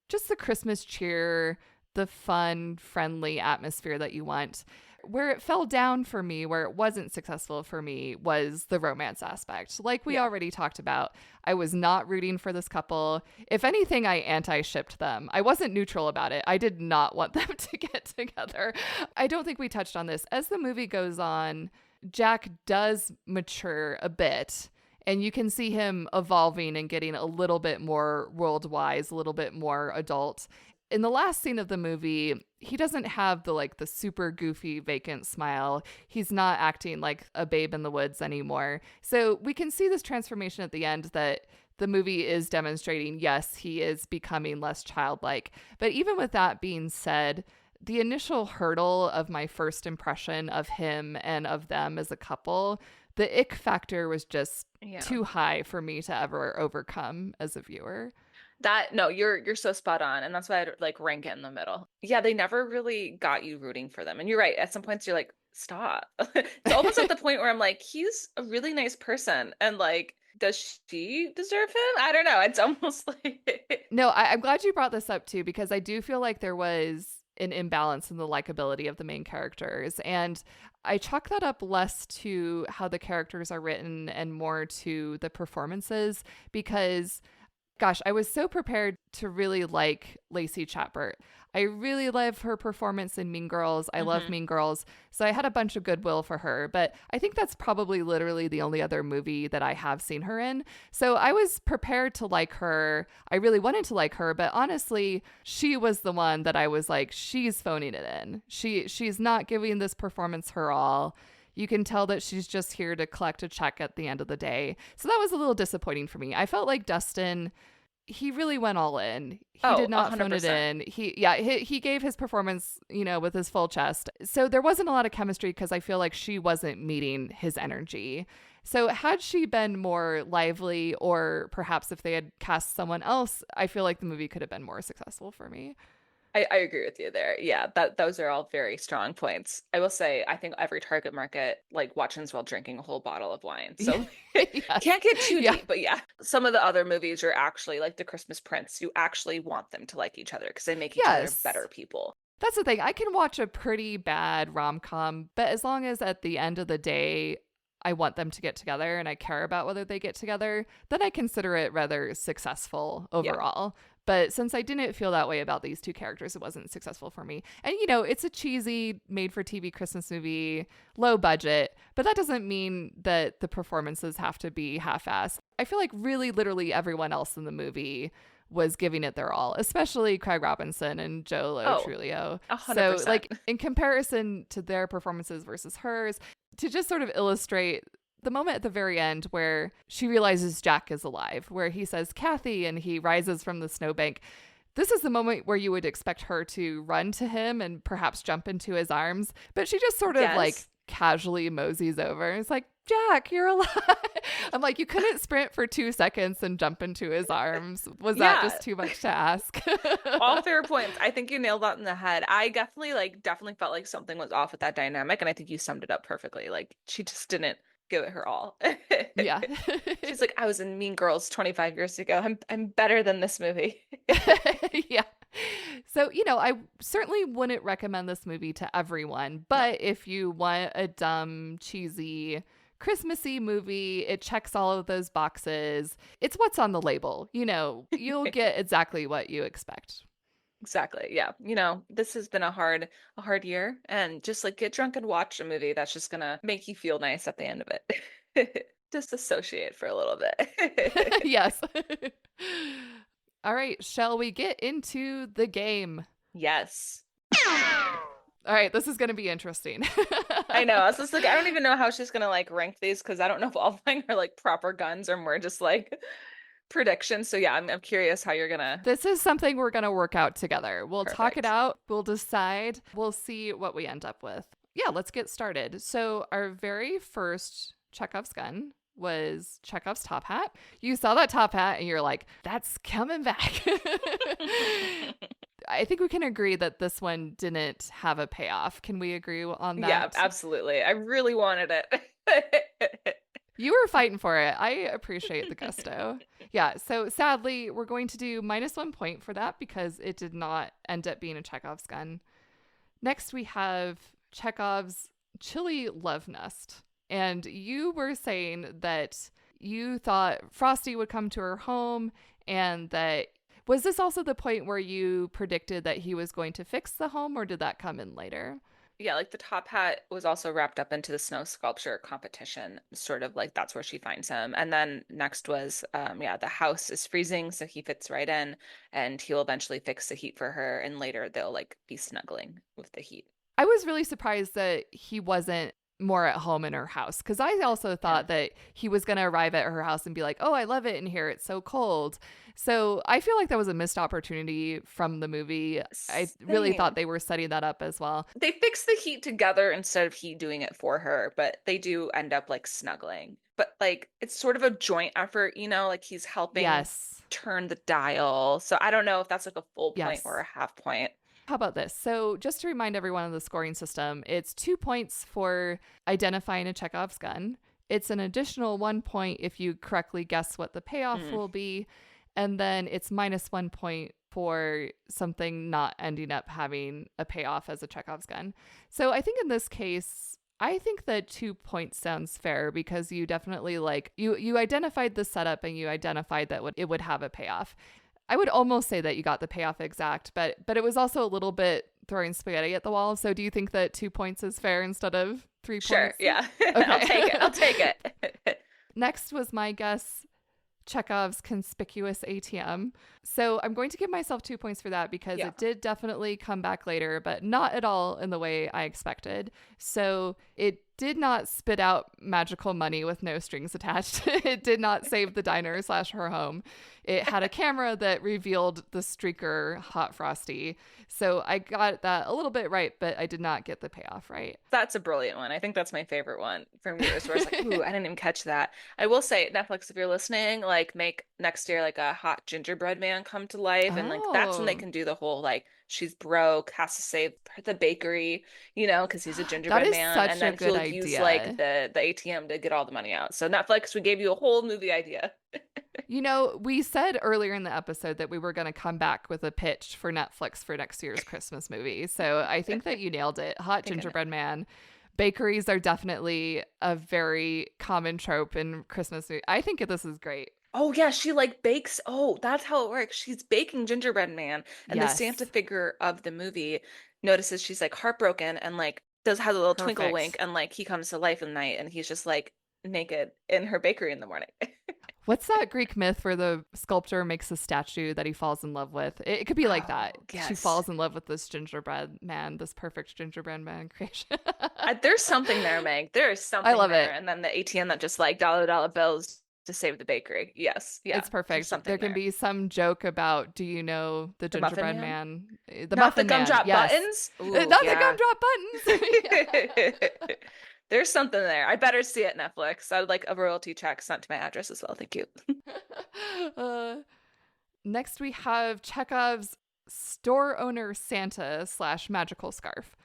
just the Christmas cheer, the fun, friendly atmosphere that you want. Where it fell down for me, where it wasn't successful for me, was the romance aspect. Like we already talked about, I was not rooting for this couple. If anything, I anti-shipped them. I wasn't neutral about it. I did not want them to get together. I don't think we touched on this. As the movie goes on, Jack does mature a bit, and you can see him evolving and getting a little bit more world-wise, a little bit more adult. In the last scene of the movie, he doesn't have the super goofy vacant smile. He's not acting like a babe in the woods anymore. So we can see this transformation at the end that the movie is demonstrating, yes, he is becoming less childlike. But even with that being said, the initial hurdle of my first impression of him and of them as a couple, the ick factor was just too high for me to ever overcome as a viewer. No, you're so spot on, and that's why I like rank it in the middle. Yeah, they never really got you rooting for them, and you're right. At some points, you're like, stop. It's almost at the point where I'm like, he's a really nice person, and like, does she deserve him? I don't know. It's almost like No, I'm glad you brought this up too, because I do feel like there was an imbalance in the likability of the main characters, and I chalk that up less to how the characters are written and more to the performances, because gosh, I was so prepared to really like Lacey Chatburt. I really love her performance in Mean Girls. I love Mean Girls. So I had a bunch of goodwill for her, but I think that's probably literally the only other movie that I have seen her in. So I was prepared to like her. I really wanted to like her, but honestly, she was the one that I was like, she's phoning it in. She's not giving this performance her all. You can tell that she's just here to collect a check at the end of the day. So that was a little disappointing for me. I felt like Dustin, he really went all in. He did not 100%. Phone it in. He gave his performance, with his full chest. So there wasn't a lot of chemistry because I feel like she wasn't meeting his energy. So had she been more lively, or perhaps if they had cast someone else, I feel like the movie could have been more successful for me. I agree with you there. Yeah, those are all very strong points. I will say, I think every target market watches while drinking a whole bottle of wine. So can't get too deep, but some of the other movies are actually like The Christmas Prince. You actually want them to like each other because they make each other better people. That's the thing. I can watch a pretty bad rom-com, but as long as at the end of the day, I want them to get together and I care about whether they get together, then I consider it rather successful overall. Yeah. But since I didn't feel that way about these two characters, it wasn't successful for me. And, it's a cheesy made-for-TV Christmas movie, low budget, but that doesn't mean that the performances have to be half-assed. I feel like really literally everyone else in the movie was giving it their all, especially Craig Robinson and Joe Lo Truglio. 100%. So, in comparison to their performances versus hers, to just sort of illustrate the moment at the very end where she realizes Jack is alive, where he says, Kathy, and he rises from the snowbank. This is the moment where you would expect her to run to him and perhaps jump into his arms. But she just sort of casually moseys over. It's like, Jack, you're alive. I'm like, you couldn't sprint for 2 seconds and jump into his arms. Was that just too much to ask? All fair points. I think you nailed that in the head. I definitely felt like something was off with that dynamic. And I think you summed it up perfectly. She just didn't give it her all. Yeah. She's like, I was in Mean Girls 25 years ago. I'm better than this movie. Yeah. So, I certainly wouldn't recommend this movie to everyone, but if you want a dumb, cheesy, Christmassy movie, it checks all of those boxes. It's what's on the label. You'll get exactly what you expect. Exactly. Yeah. This has been a hard year, and just get drunk and watch a movie that's just going to make you feel nice at the end of it. Just associate for a little bit. Yes. All right. Shall we get into the game? Yes. All right. This is going to be interesting. I know. I was just I don't even know how she's going to rank these, because I don't know if all of mine are proper guns or more just predictions. So yeah, I'm curious how you're gonna. This is something we're gonna work out together. We'll Perfect. Talk it out. We'll decide. We'll see what we end up with. Yeah, let's get started. So our very first Chekhov's gun was Chekhov's top hat. You saw that top hat and you're like, that's coming back. I think we can agree that this one didn't have a payoff. Can we agree on that? Yeah, absolutely. I really wanted it. You were fighting for it. I appreciate the gusto. Yeah, so sadly, we're going to do -1 point for that because it did not end up being a Chekhov's gun. Next, we have Chekhov's chili love nest. And you were saying that you thought Frosty would come to her home, and that was this also the point where you predicted that he was going to fix the home, or did that come in later? Yeah, like the top hat was also wrapped up into the snow sculpture competition, sort of like that's where she finds him. And then next was, the house is freezing, so he fits right in, and he'll eventually fix the heat for her, and later they'll like be snuggling with the heat. I was really surprised that he wasn't more at home in her house, because I also thought that he was going to arrive at her house and be like, oh, I love it in here, it's so cold. So I feel like that was a missed opportunity from the movie. I really thought they were setting that up as well. They fix the heat together instead of he doing it for her, but they do end up like snuggling. But like it's sort of a joint effort, like he's helping turn the dial. So I don't know if that's like a full point or a half point. How about this? So just to remind everyone of the scoring system, it's 2 points for identifying a Chekhov's gun. It's an additional 1 point if you correctly guess what the payoff will be. And then it's -1 point for something not ending up having a payoff as a Chekhov's gun. So I think in this case, I think that 2 points sounds fair because you definitely you identified the setup and you identified that it would have a payoff. I would almost say that you got the payoff exact, but it was also a little bit throwing spaghetti at the wall. So do you think that 2 points is fair instead of 3 points? Sure, yeah. Okay. I'll take it. Next was my guess, Chekhov's Conspicuous ATM. So I'm going to give myself 2 points for that because it did definitely come back later, but not at all in the way I expected. So it did not spit out magical money with no strings attached. It did not save the diner / her home. It had a camera that revealed the streaker Hot Frosty. So I got that a little bit right, but I did not get the payoff right. That's a brilliant one. I think that's my favorite one from yours where it's like, ooh, I didn't even catch that. I will say, Netflix, if you're listening, like make next year like a hot gingerbread man come to life. And like that's when they can do the whole like she's broke, has to save the bakery, because he's a gingerbread man. And then he'll use like the ATM to get all the money out. So Netflix, we gave you a whole movie idea. We said earlier in the episode that we were going to come back with a pitch for Netflix for next year's Christmas movie. So I think that you nailed it. Hot gingerbread man. Bakeries are definitely a very common trope in Christmas movies. I think this is great. Oh, yeah. She like bakes. Oh, that's how it works. She's baking gingerbread man. And the Santa figure of the movie notices she's like heartbroken and like has a little twinkle wink. And like he comes to life in the night and he's just like naked in her bakery in the morning. What's that Greek myth where the sculptor makes a statue that he falls in love with? It could be like that. Yes. She falls in love with this gingerbread man, this perfect gingerbread man creation. There's something there, Meg. There's something I love there. it. And then the ATM that just like dollar bills to save the bakery. Yes. Yeah. It's perfect. There can be some joke about, do you know the gingerbread man? The muffin man. Not the gumdrop buttons? Ooh, not the gumdrop buttons. There's something there. I better see it, Netflix. I would like a royalty check sent to my address as well. Thank you. Next, we have Chekhov's store owner Santa / magical scarf.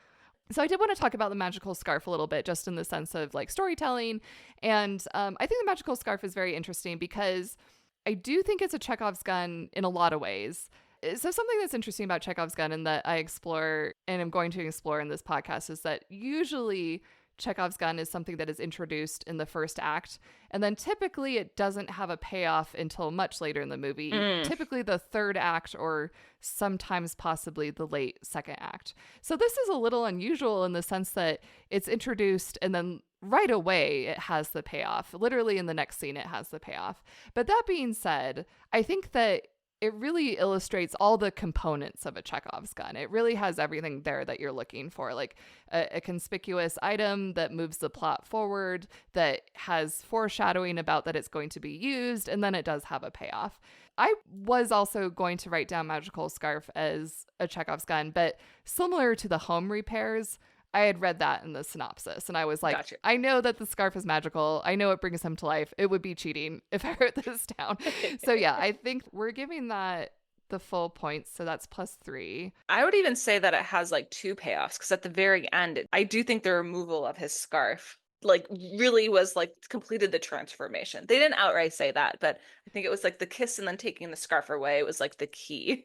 So I did want to talk about the magical scarf a little bit, just in the sense of like storytelling. And I think the magical scarf is very interesting because I do think it's a Chekhov's gun in a lot of ways. So something that's interesting about Chekhov's gun and that I explore and I'm going to explore in this podcast is that usually Chekhov's gun is something that is introduced in the first act, and then typically it doesn't have a payoff until much later in the movie, typically the third act or sometimes possibly the late second act. So this is a little unusual in the sense that it's introduced and then right away it has the payoff. Literally in the next scene it has the payoff. But that being said, I think that it really illustrates all the components of a Chekhov's gun. It really has everything there that you're looking for, like a conspicuous item that moves the plot forward, that has foreshadowing about that it's going to be used, and then it does have a payoff. I was also going to write down magical scarf as a Chekhov's gun, but similar to the home repairs, I had read that in the synopsis and I was like, gotcha. I know that the scarf is magical. I know it brings him to life. It would be cheating if I wrote this down. So yeah, I think we're giving that the full points, so that's +3. I would even say that it has like two payoffs because at the very end, I do think the removal of his scarf like really was like completed the transformation. They didn't outright say that, but I think it was like the kiss and then taking the scarf away was like the key.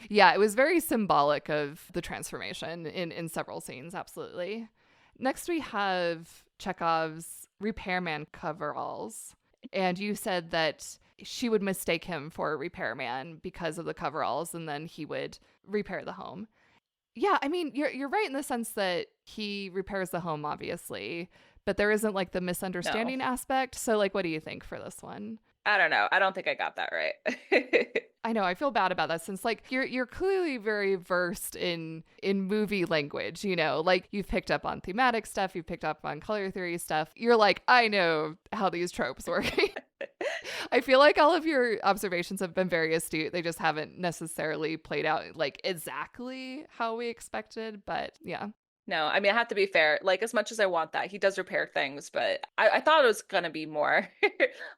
Yeah, it was very symbolic of the transformation in several scenes, absolutely. Next, we have Chekhov's repairman coveralls. And you said that she would mistake him for a repairman because of the coveralls, and then he would repair the home. Yeah, I mean, you're right in the sense that he repairs the home, obviously, but there isn't like the misunderstanding No. aspect. So, like, what do you think for this one? I don't know. I don't think I got that right. I know, I feel bad about that since like you're clearly very versed in movie language, you know, like you've picked up on thematic stuff, you've picked up on color theory stuff. You're like, I know how these tropes work. I feel like all of your observations have been very astute. They just haven't necessarily played out like exactly how we expected, but yeah. No, I mean, I have to be fair. Like, as much as I want that, he does repair things, but I thought it was going to be more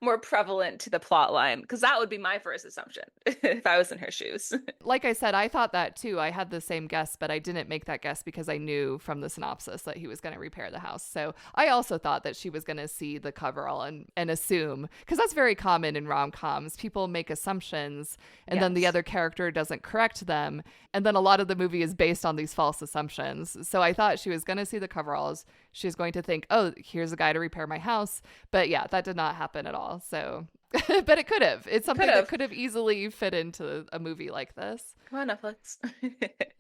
more prevalent to the plot line because that would be my first assumption if I was in her shoes. Like I said, I thought that too. I had the same guess, but I didn't make that guess because I knew from the synopsis that he was going to repair the house. So I also thought that she was going to see the coverall and assume, because that's very common in rom-coms. People make assumptions and then the other character doesn't correct them. And then a lot of the movie is based on these false assumptions. So I thought she was going to see the coveralls. She was going to think, oh, here's a guy to repair my house. But yeah, that did not happen at all. So, but it could have. It's something that could have easily fit into a movie like this. Come on, Netflix.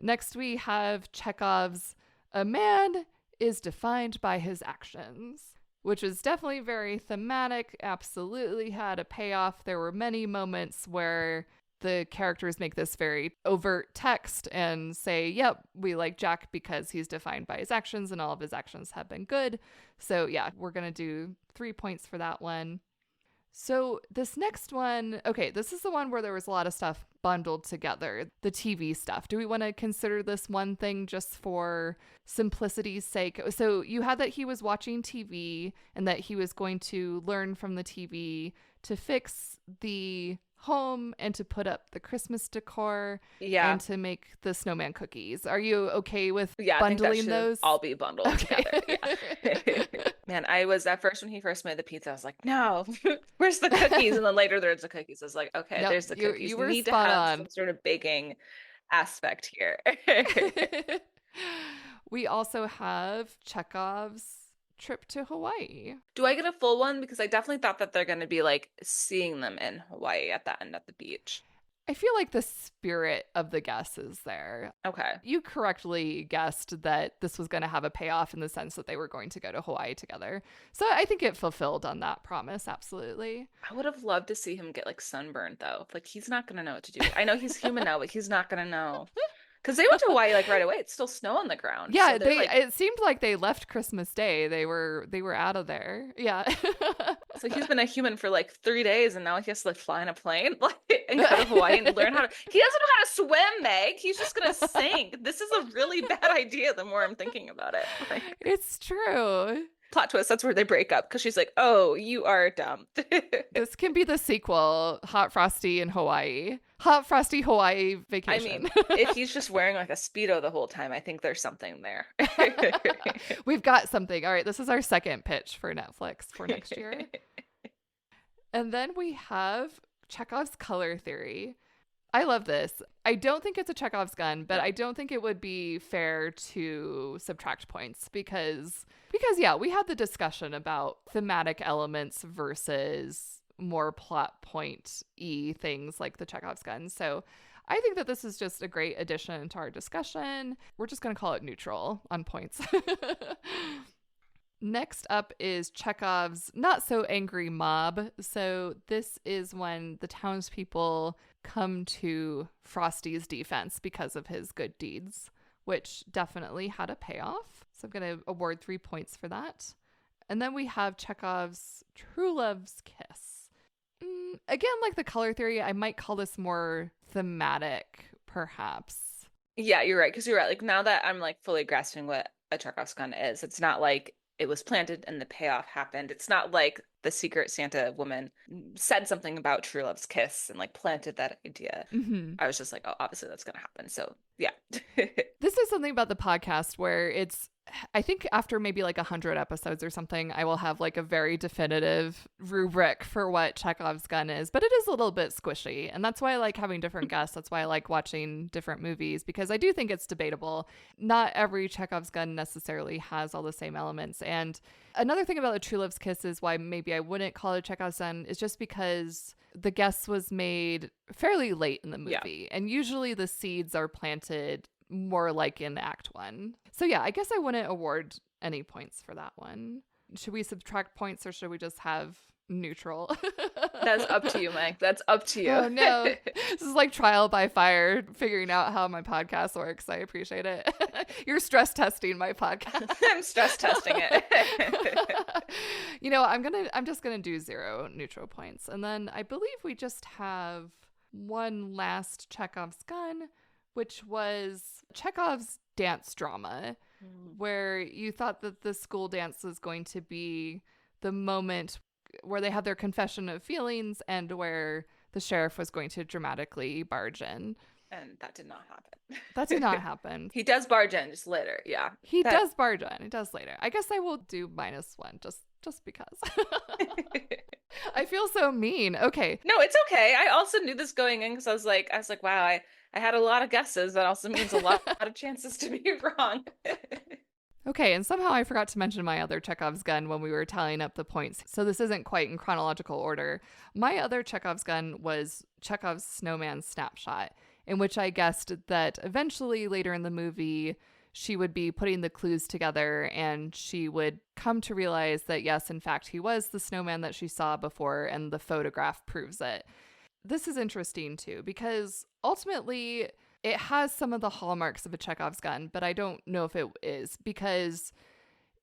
Next, we have Chekhov's "A man is defined by his actions," which was definitely very thematic, absolutely had a payoff. There were many moments where the characters make this very overt text and say, yep, we like Jack because he's defined by his actions and all of his actions have been good. So yeah, we're going to do 3 points for that one. So this next one, okay, this is the one where there was a lot of stuff bundled together, the TV stuff. Do we want to consider this one thing just for simplicity's sake? So you had that he was watching TV and that he was going to learn from the TV to fix the home and to put up the Christmas decor and to make the snowman cookies. Are you okay with bundling those? All be bundled together. Yeah. Man, I was at first when he first made the pizza, I was like, no, where's the cookies? And then later there's the cookies. I was like, okay, there's the cookies. You were need spot to have on. some sort of baking aspect here. We also have Chekhov's trip to Hawaii. Do I get a full one? Because I definitely thought that they're going to be like seeing them in Hawaii at the end at the beach. I feel like the spirit of the guess is there. Okay. You correctly guessed that this was going to have a payoff in the sense that they were going to go to Hawaii together. So I think it fulfilled on that promise, absolutely. I would have loved to see him get like sunburned though. Like he's not going to know what to do. I know he's human now, but he's not going to know. Because they went to Hawaii like right away. It's still snow on the ground. Yeah, so it seemed like they left Christmas Day. They were out of there. Yeah. So he's been a human for like 3 days, and now he has to like fly in a plane and go to Hawaii and learn how to. He doesn't know how to swim, Meg. He's just gonna sink. This is a really bad idea. The more I'm thinking about it, it's true. Plot twist, that's where they break up because she's like, oh, you are dumb. This can be the sequel, Hot Frosty in Hawaii. Hot Frosty Hawaii Vacation. I mean, if he's just wearing like a Speedo the whole time, I think there's something there. We've got something. All right, this is our second pitch for Netflix for next year. And then we have Chekhov's color theory. I love this. I don't think it's a Chekhov's gun, but I don't think it would be fair to subtract points because yeah, we had the discussion about thematic elements versus more plot point-y things like the Chekhov's gun. So I think that this is just a great addition to our discussion. We're just going to call it neutral on points. Next up is Chekhov's not so angry mob. So this is when the townspeople come to Frosty's defense because of his good deeds, which definitely had a payoff. So I'm going to award 3 points for that. And then we have Chekhov's true love's kiss. Again, like the color theory, I might call this more thematic, perhaps. Yeah, you're right. Because you're right. Like now that I'm like fully grasping what a Chekhov's gun is, it's not like it was planted and the payoff happened. It's not like the secret Santa woman said something about true love's kiss and like planted that idea. Mm-hmm. I was just like, oh, obviously that's going to happen. So yeah. This is something about the podcast where I think after maybe like 100 episodes or something, I will have like a very definitive rubric for what Chekhov's gun is, but it is a little bit squishy. And that's why I like having different guests. That's why I like watching different movies, because I do think it's debatable. Not every Chekhov's gun necessarily has all the same elements. And another thing about the True Love's Kiss is why maybe I wouldn't call it Chekhov's gun is just because the guess was made fairly late in the movie. Yeah. And usually the seeds are planted more like in Act 1. So yeah, I guess I wouldn't award any points for that one. Should we subtract points or should we just have neutral? That's up to you, Mike. That's up to you. Oh no. This is like trial by fire, figuring out how my podcast works. I appreciate it. You're stress testing my podcast. I'm stress testing it. You know, I'm just gonna do 0 neutral points. And then I believe we just have one last Chekhov's gun, which was Chekhov's dance drama, where you thought that the school dance was going to be the moment where they had their confession of feelings and where the sheriff was going to dramatically barge in. And that did not happen. That did not happen. He does barge in just later, yeah. He does barge in. He does later. I guess I will do -1 just because. I feel so mean. Okay. No, it's okay. I also knew this going in because I was like, wow, I had a lot of guesses. That also means a lot of chances to be wrong. Okay, and somehow I forgot to mention my other Chekhov's gun when we were tallying up the points. So this isn't quite in chronological order. My other Chekhov's gun was Chekhov's snowman snapshot, in which I guessed that eventually later in the movie, she would be putting the clues together and she would come to realize that, yes, in fact, he was the snowman that she saw before and the photograph proves it. This is interesting, too, because ultimately it has some of the hallmarks of a Chekhov's gun, but I don't know if it is because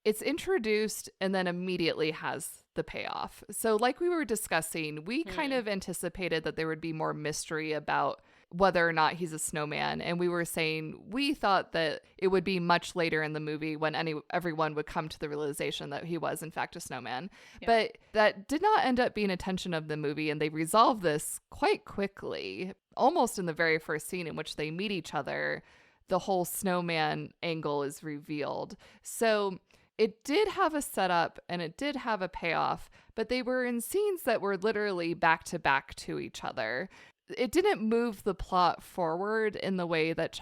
it's introduced and then immediately has the payoff. So like we were discussing, we kind of anticipated that there would be more mystery about whether or not he's a snowman. And we were saying we thought that it would be much later in the movie when everyone would come to the realization that he was in fact a snowman. Yeah. But that did not end up being a tension of the movie. And they resolved this quite quickly, almost in the very first scene in which they meet each other. The whole snowman angle is revealed. So it did have a setup and it did have a payoff, but they were in scenes that were literally back to back to each other. It didn't move the plot forward in the way that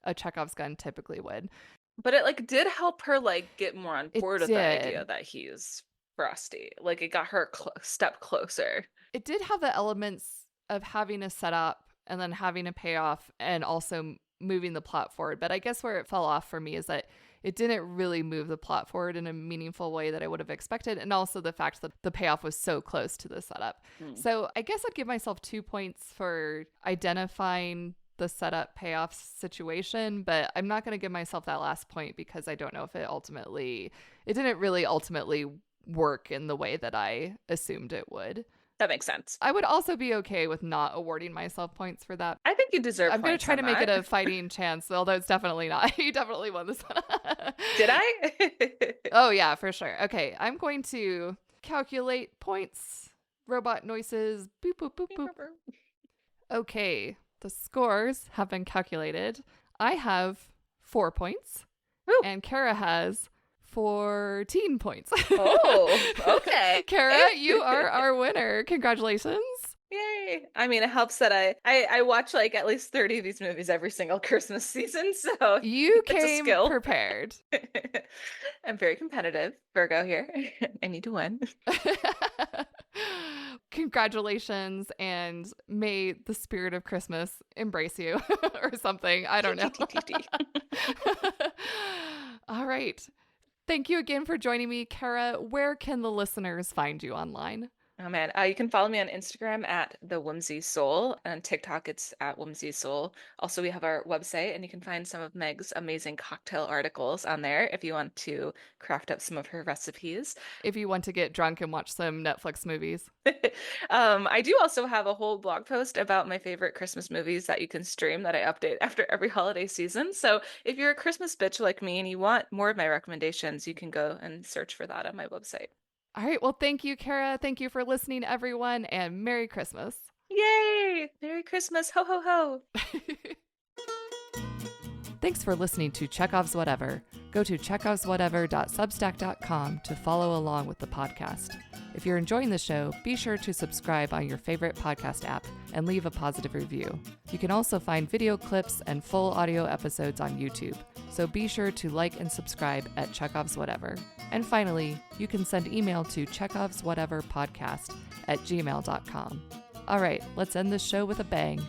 a Chekhov's gun typically would. But it did help her get more on board with the idea that he's Frosty. It got her a step closer. It did have the elements of having a setup and then having a payoff and also moving the plot forward. But I guess where it fell off for me is that it didn't really move the plot forward in a meaningful way that I would have expected. And also the fact that the payoff was so close to the setup. So I guess I'd give myself 2 points for identifying the setup payoff situation, but I'm not going to give myself that last point because I don't know if it didn't really ultimately work in the way that I assumed it would. That makes sense. I would also be okay with not awarding myself points for that. I think you deserve I'm going to try to make it a fighting chance, although it's definitely not. You definitely won this one. Did I? Oh, yeah, for sure. Okay, I'm going to calculate points. Robot noises. Boop, boop, boop, boop. Okay, the scores have been calculated. I have 4 points. Woo. And Kara has 14 points. Oh, okay. Kara, you are our winner. Congratulations. Yay. I mean, it helps that I watch at least 30 of these movies every single Christmas season, so you came prepared. I'm very competitive, Virgo here. I need to win. Congratulations, and may the spirit of Christmas embrace you or something. I don't know. All right. Thank you again for joining me, Kara. Where can the listeners find you online? Oh man, you can follow me on Instagram at the Whimsy Soul, and on TikTok it's at Whimsy Soul. Also, we have our website, and you can find some of Meg's amazing cocktail articles on there if you want to craft up some of her recipes. If you want to get drunk and watch some Netflix movies. I do also have a whole blog post about my favorite Christmas movies that you can stream that I update after every holiday season. So if you're a Christmas bitch like me and you want more of my recommendations, you can go and search for that on my website. All right. Well, thank you, Kara. Thank you for listening, everyone, and Merry Christmas. Yay! Merry Christmas. Ho, ho, ho. Thanks for listening to Chekhov's Whatever. Go to chekhovswhatever.substack.com to follow along with the podcast. If you're enjoying the show, be sure to subscribe on your favorite podcast app and leave a positive review. You can also find video clips and full audio episodes on YouTube, so be sure to like and subscribe at Chekhov's Whatever. And finally, you can send email to chekhovswhateverpodcast@gmail.com. All right, let's end this show with a bang.